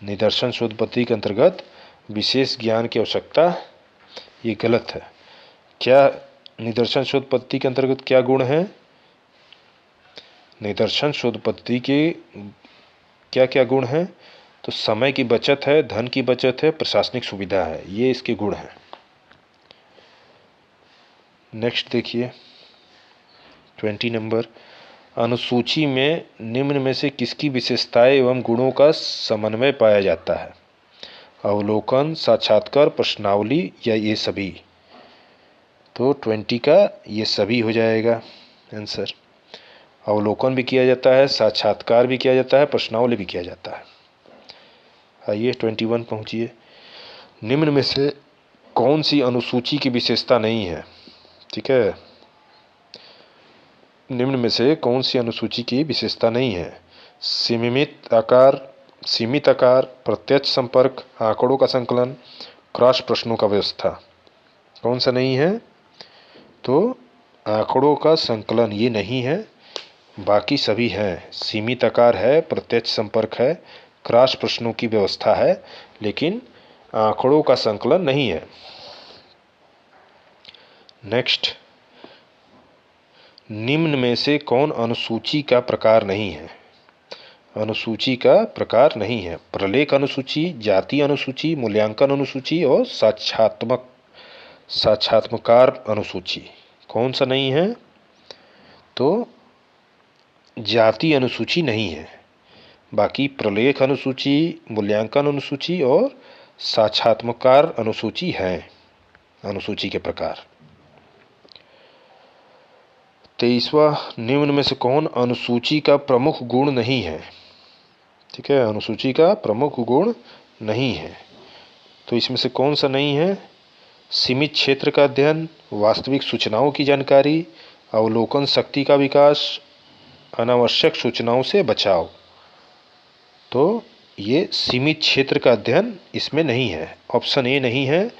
Speaker 1: निदर्शन शोध पद्धति के अंतर्गत विशेष ज्ञान की आवश्यकता, ये गलत है। क्या निदर्शन शोध पद्धति के अंतर्गत क्या गुण है? निदर्शन शोध पद्धति के क्या क्या गुण हैं? तो समय की बचत है, धन की बचत है, प्रशासनिक सुविधा है, ये इसके गुण हैं। नेक्स्ट देखिए 20 नंबर। अनुसूची में निम्न में से किसकी विशेषताएं एवं गुणों का समन्वय पाया जाता है? अवलोकन, साक्षात्कार, प्रश्नावली या ये सभी? तो 20 का ये सभी हो जाएगा आंसर। अवलोकन भी किया जाता है, साक्षात्कार भी किया जाता है, प्रश्नावली भी किया जाता है। आइए 21 पहुँचिए। निम्न में से कौन सी अनुसूची की विशेषता नहीं है? ठीक है, निम्न में से कौन सी अनुसूची की विशेषता नहीं है? सीमित आकार, प्रत्यक्ष संपर्क, आंकड़ों का संकलन, क्रॉस प्रश्नों का व्यवस्था, कौन सा नहीं है? तो आंकड़ों का संकलन ये नहीं है, बाकी सभी हैं। सीमित आकार है, प्रत्यक्ष संपर्क है, क्रॉस प्रश्नों की व्यवस्था है, लेकिन आंकड़ों का संकलन नहीं है। नेक्स्ट, निम्न में से कौन अनुसूची का प्रकार नहीं है? अनुसूची का प्रकार नहीं है। प्रलेख अनुसूची, जाति अनुसूची, मूल्यांकन अनुसूची और साक्षात्मकार अनुसूची, कौन सा नहीं है? तो जाति अनुसूची नहीं है, बाकी प्रलेख अनुसूची, मूल्यांकन अनुसूची और साक्षात्मकार अनुसूची है अनुसूची के प्रकार। 23वां। निम्न में से कौन अनुसूची का प्रमुख गुण नहीं है? ठीक है, अनुसूची का प्रमुख गुण नहीं है, तो इसमें से कौन सा नहीं है? सीमित क्षेत्र का अध्ययन, वास्तविक सूचनाओं की जानकारी, अवलोकन शक्ति का विकास, अनावश्यक सूचनाओं से बचाव। तो ये सीमित क्षेत्र का अध्ययन इसमें नहीं है, ऑप्शन ए नहीं है,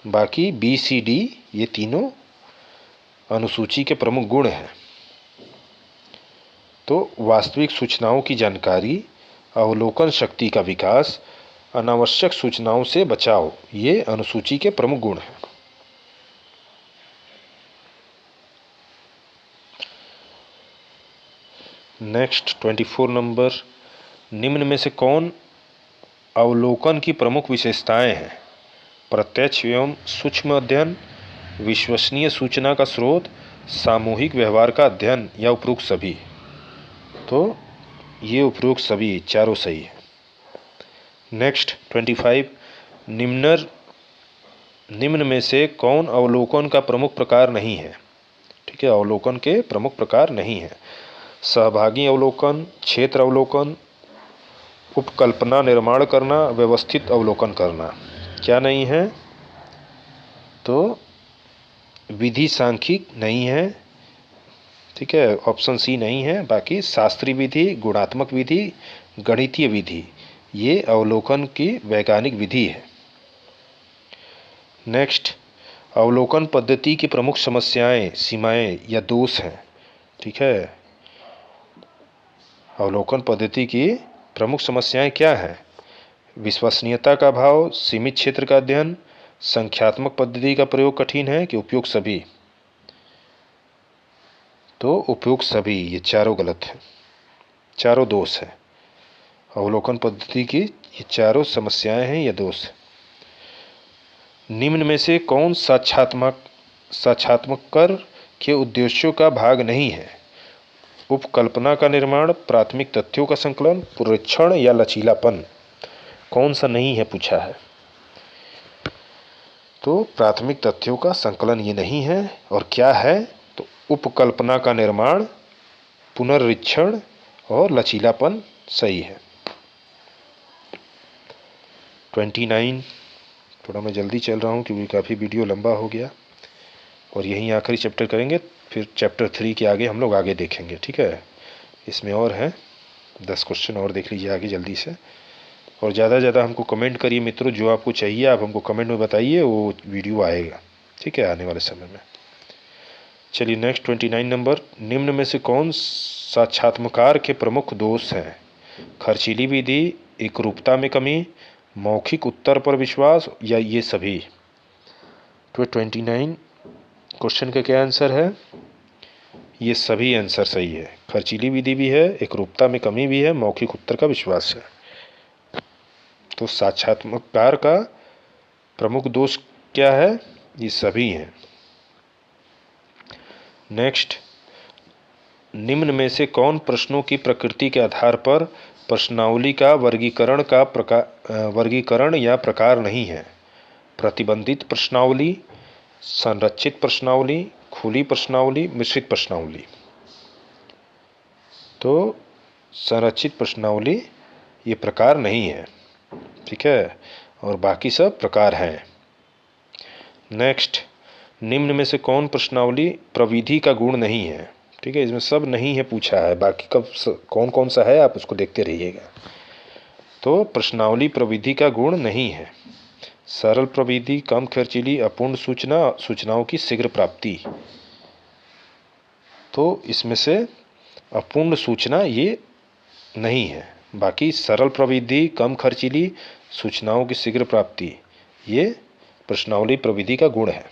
Speaker 1: बाकी बी, सी, डी ये तीनों अनुसूची के प्रमुख गुण हैं। तो वास्तविक सूचनाओं की जानकारी, अवलोकन शक्ति का विकास, अनावश्यक सूचनाओं से बचाव, ये अनुसूची के प्रमुख गुण हैं। Next 24 number. निम्न में से कौन अवलोकन की प्रमुख विशेषताएं हैं? प्रत्यक्ष एवं सूक्ष्म अध्ययन, विश्वसनीय सूचना का स्रोत, सामूहिक व्यवहार का अध्ययन या उपरोक्त सभी? तो ये उपरोक्त सभी चारों सही है। नेक्स्ट 25। निम्न में से कौन अवलोकन का प्रमुख प्रकार नहीं है? ठीक है, अवलोकन के प्रमुख प्रकार नहीं है। सहभागी अवलोकन, क्षेत्र अवलोकन, उपकल्पना निर्माण करना, व्यवस्थित अवलोकन करना, क्या नहीं है? तो विधि सांख्यिक नहीं है, ठीक है, ऑप्शन सी नहीं है, बाकी शास्त्रीय विधि, गुणात्मक विधि, गणितीय विधि, ये अवलोकन की वैज्ञानिक विधि है। नेक्स्ट, अवलोकन पद्धति की प्रमुख समस्याएं, सीमाएं या दोष हैं। ठीक है, अवलोकन पद्धति की प्रमुख समस्याएं क्या हैं? विश्वसनीयता का अभाव, सीमित क्षेत्र का अध्ययन, संख्यात्मक पद्धति का प्रयोग कठिन है कि उपयुक्त सभी? तो उपयुक्त सभी, ये चारों गलत है, चारों दोष है। अवलोकन पद्धति की ये चारों समस्याएं हैं या दोष है। निम्न में से कौन साक्षात्मकर के उद्देश्यों का भाग नहीं है। उपकल्पना का निर्माण, प्राथमिक तथ्यों का संकलन, पुनरीक्षण या लचीलापन। कौन सा नहीं है पूछा है। तो प्राथमिक तथ्यों का संकलन ये नहीं है। और क्या है, तो उपकल्पना का निर्माण, पुनरीक्षण और लचीलापन सही है। 29, थोड़ा मैं जल्दी चल रहा हूँ क्योंकि काफ़ी वीडियो लंबा हो गया और यहीं आखिरी चैप्टर करेंगे, फिर चैप्टर 3 के आगे हम लोग आगे देखेंगे। ठीक है, इसमें और हैं 10 क्वेश्चन और देख लीजिए आगे जल्दी से। और ज़्यादा से ज़्यादा हमको कमेंट करिए मित्रों, जो आपको चाहिए आप हमको कमेंट में बताइए, वो वीडियो आएगा। ठीक है, आने वाले समय में। चलिए नेक्स्ट 29 नंबर, निम्न में से कौन साक्षात्मकार के प्रमुख दोष हैं? खर्चीली विधि, एकरूपता में कमी, मौखिक उत्तर पर विश्वास या ये सभी। तो 29 क्वेश्चन का क्या आंसर है? ये सभी आंसर सही है। खर्चीली विधि भी है, एकरूपता में कमी भी है, मौखिक उत्तर का विश्वास है। तो साक्षात्मकार का प्रमुख दोष क्या है? ये सभी हैं। नेक्स्ट, निम्न में से कौन प्रश्नों की प्रकृति के आधार पर प्रश्नावली का वर्गीकरण या प्रकार नहीं है? प्रतिबंधित प्रश्नावली, संरचित प्रश्नावली, खुली प्रश्नावली, मिश्रित प्रश्नावली। तो संरचित प्रश्नावली ये प्रकार नहीं है। ठीक है, और बाकी सब प्रकार हैं। नेक्स्ट, निम्न में से कौन प्रश्नावली प्रविधि का गुण नहीं है? ठीक है, इसमें सब नहीं है पूछा है, बाकी कब कौन कौन सा है आप उसको देखते रहिएगा। तो प्रश्नावली प्रविधि का गुण नहीं है। सरल प्रविधि, कम खर्चीली, अपूर्ण सूचनाओं की शीघ्र प्राप्ति। तो इसमें से अपूर्ण सूचना ये नहीं है। बाकी सरल प्रविधि, कम खर्चीली, सूचनाओं की शीघ्र प्राप्ति ये प्रश्नावली प्रविधि का गुण है।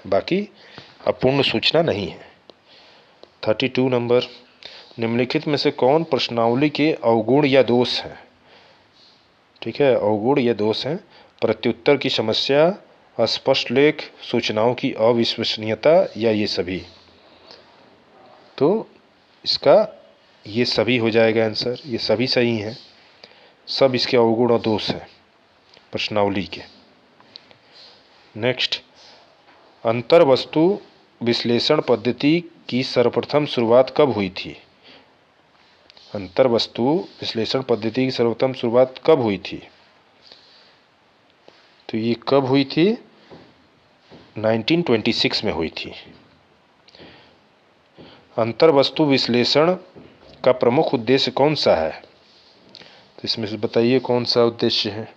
Speaker 1: बाकी अपूर्ण सूचना नहीं है। 32 नंबर, निम्नलिखित में से कौन प्रश्नावली के अवगुण या दोष हैं? ठीक है, अवगुण या दोष हैं। प्रत्युत्तर की समस्या, अस्पष्ट लेख, सूचनाओं की अविश्वसनीयता या ये सभी। तो इसका ये सभी हो जाएगा आंसर। ये सभी सही हैं, सब इसके अवगुण और दोष हैं प्रश्नावली के। नेक्स्ट, अंतर्वस्तु विश्लेषण पद्धति की सर्वप्रथम शुरुआत कब हुई थी? अंतर्वस्तु विश्लेषण पद्धति की सर्वप्रथम शुरुआत कब हुई थी? तो ये कब हुई थी? 1926 में हुई थी। अंतर्वस्तु विश्लेषण का प्रमुख उद्देश्य कौन सा है? तो इसमें से बताइए कौन सा उद्देश्य है।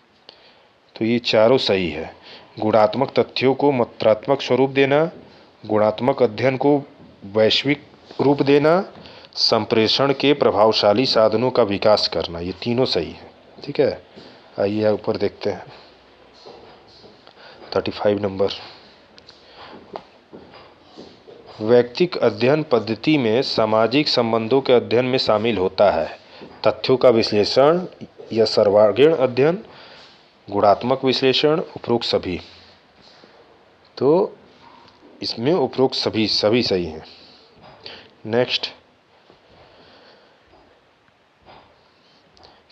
Speaker 1: तो ये चारों सही है। गुणात्मक तथ्यों को मात्रात्मक स्वरूप देना, गुणात्मक अध्ययन को वैश्विक रूप देना, संप्रेषण के प्रभावशाली साधनों का विकास करना, ये तीनों सही है। ठीक है, आइए ऊपर देखते हैं। 35 नंबर, व्यक्तिक अध्ययन पद्धति में सामाजिक संबंधों के अध्ययन में शामिल होता है तथ्यों का विश्लेषण या सर्वांगीण अध्ययन, गुणात्मक विश्लेषण, उपरोक्त सभी। तो इसमें उपरोक्त सभी सही हैं। नेक्स्ट,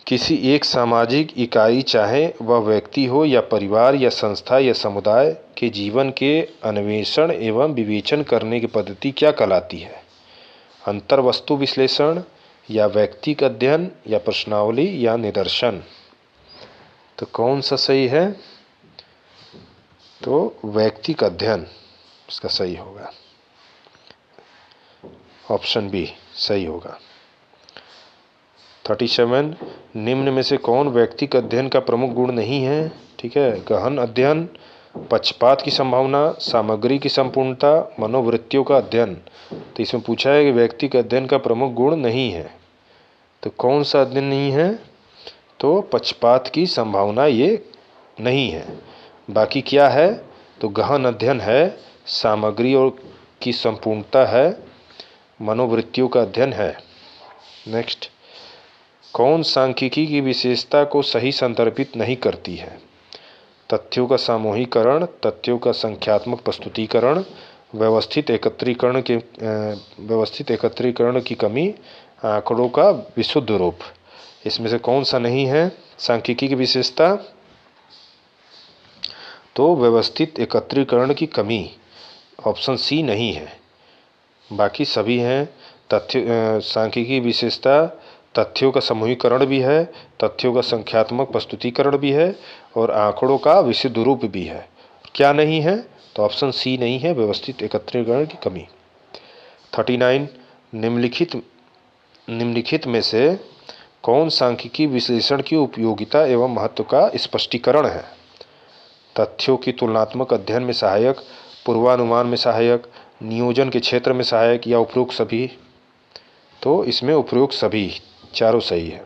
Speaker 1: किसी एक सामाजिक इकाई, चाहे वह व्यक्ति हो या परिवार या संस्था या समुदाय, के जीवन के अन्वेषण एवं विवेचन करने की पद्धति क्या कहलाती है? अंतर्वस्तु विश्लेषण या व्यक्तिक अध्ययन या प्रश्नावली या निदर्शन। तो कौन सा सही है? तो व्यक्तिक अध्ययन इसका सही होगा। ऑप्शन बी सही होगा। 37, निम्न में से कौन व्यक्तिक अध्ययन का प्रमुख गुण नहीं है? ठीक है, गहन अध्ययन, पक्षपात की संभावना, सामग्री की संपूर्णता, मनोवृत्तियों का अध्ययन। तो इसमें पूछा है कि व्यक्तिक अध्ययन का प्रमुख गुण नहीं है, तो कौन सा अध्ययन नहीं है? तो पक्षपात की संभावना ये नहीं है। बाकी क्या है? तो गहन अध्ययन है, सामग्री और की संपूर्णता है, मनोवृत्तियों का अध्ययन है। नेक्स्ट, कौन सांख्यिकी की विशेषता को सही संदर्भित नहीं करती है? तथ्यों का सामूहिकरण, तथ्यों का संख्यात्मक प्रस्तुतिकरण, व्यवस्थित एकत्रीकरण की कमी, आंकड़ों का विशुद्ध रूप। इसमें से कौन सा नहीं है सांख्यिकी की विशेषता? तो व्यवस्थित एकत्रीकरण की कमी, ऑप्शन सी नहीं है, बाकी सभी हैं। सांख्यिकी विशेषता तथ्यों का समूहीकरण भी है, तथ्यों का संख्यात्मक प्रस्तुतिकरण भी है और आंकड़ों का विशुद्ध रूप भी है। क्या नहीं है? तो ऑप्शन सी नहीं है, व्यवस्थित एकत्रीकरण की कमी। 39 निम्नलिखित में से कौन सांख्यिकी विश्लेषण की उपयोगिता एवं महत्व का स्पष्टीकरण है? तथ्यों की तुलनात्मक अध्ययन में सहायक, पूर्वानुमान में सहायक, नियोजन के क्षेत्र में सहायक या उपरोक्त सभी? तो इसमें उपरोक्त सभी, चारों सही है।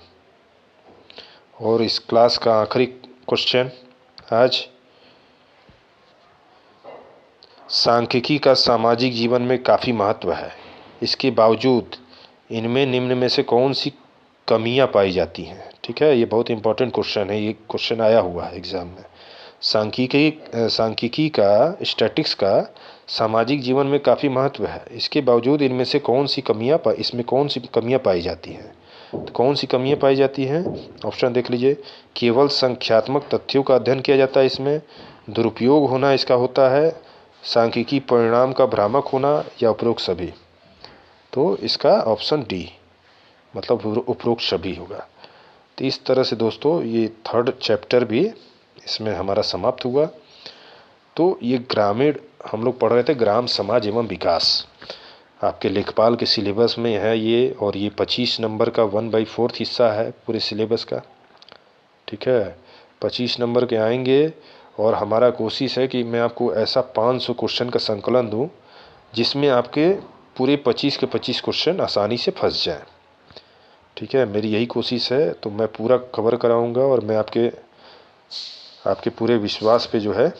Speaker 1: और इस क्लास का आखिरी क्वेश्चन आज, सांख्यिकी का सामाजिक जीवन में काफ़ी महत्व है, इसके बावजूद इनमें निम्न में से कौन सी कमियां पाई जाती हैं? ठीक है, ये बहुत इंपॉर्टेंट क्वेश्चन है, ये क्वेश्चन आया हुआ है एग्जाम में। सांख्यिकी का, स्टैटिक्स का सामाजिक जीवन में काफ़ी महत्व है, इसके बावजूद इनमें से कौन सी कमियां पाई जाती हैं? तो कौन सी कमियां पाई जाती हैं? ऑप्शन देख लीजिए। केवल संख्यात्मक तथ्यों का अध्ययन किया जाता है इसमें, दुरुपयोग होना इसका होता है, सांख्यिकी परिणाम का भ्रामक होना या उपरोक्त सभी? तो इसका ऑप्शन डी, मतलब उपरोक्त सभी होगा। तो इस तरह से दोस्तों ये 3rd चैप्टर भी इसमें हमारा समाप्त हुआ। तो ये ग्रामीण हम लोग पढ़ रहे थे, ग्राम समाज एवं विकास, आपके लेखपाल के सिलेबस में है ये, और ये 25 नंबर का 1/4 हिस्सा है पूरे सिलेबस का। ठीक है, 25 नंबर के आएंगे और हमारा कोशिश है कि मैं आपको ऐसा 500 क्वेश्चन का संकलन दूं जिसमें आपके पूरे 25 के 25 क्वेश्चन आसानी से फंस जाएं। ठीक है, मेरी यही कोशिश है, तो मैं पूरा कवर कराऊंगा और मैं आपके पूरे विश्वास पे जो है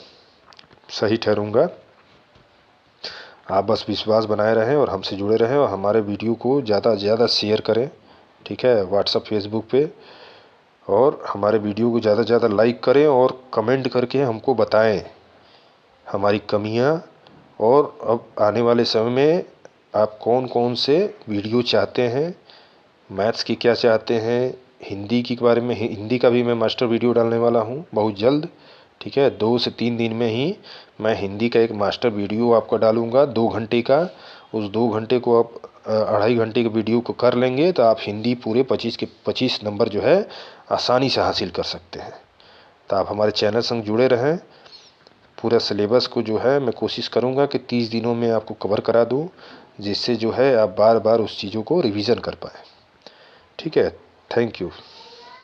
Speaker 1: सही ठहरूंगा। आप बस विश्वास बनाए रहें और हमसे जुड़े रहें और हमारे वीडियो को ज़्यादा से ज़्यादा शेयर करें। ठीक है, व्हाट्सएप, फेसबुक पे, और हमारे वीडियो को ज़्यादा से ज़्यादा लाइक करें और कमेंट करके हमको बताएं हमारी कमियां, और अब आने वाले समय में आप कौन कौन से वीडियो चाहते हैं, मैथ्स की क्या चाहते हैं, हिंदी के बारे में, हिंदी का भी मैं मास्टर वीडियो डालने वाला हूं बहुत जल्द। ठीक है, 2 से 3 दिन में ही मैं हिंदी का एक मास्टर वीडियो आपका डालूंगा 2 घंटे का। उस 2 घंटे को आप 2.5 घंटे के वीडियो को कर लेंगे तो आप हिंदी पूरे 25 के 25 नंबर जो है आसानी से हासिल कर सकते हैं। तो आप हमारे चैनल संग जुड़े रहें। पूरा सिलेबस को जो है मैं कोशिश करूंगा कि 30 दिनों में आपको कवर करा दूं, जिससे जो है आप बार बार उस चीज़ों को रिवीजन कर पाएँ। ठीक है, थैंक यू।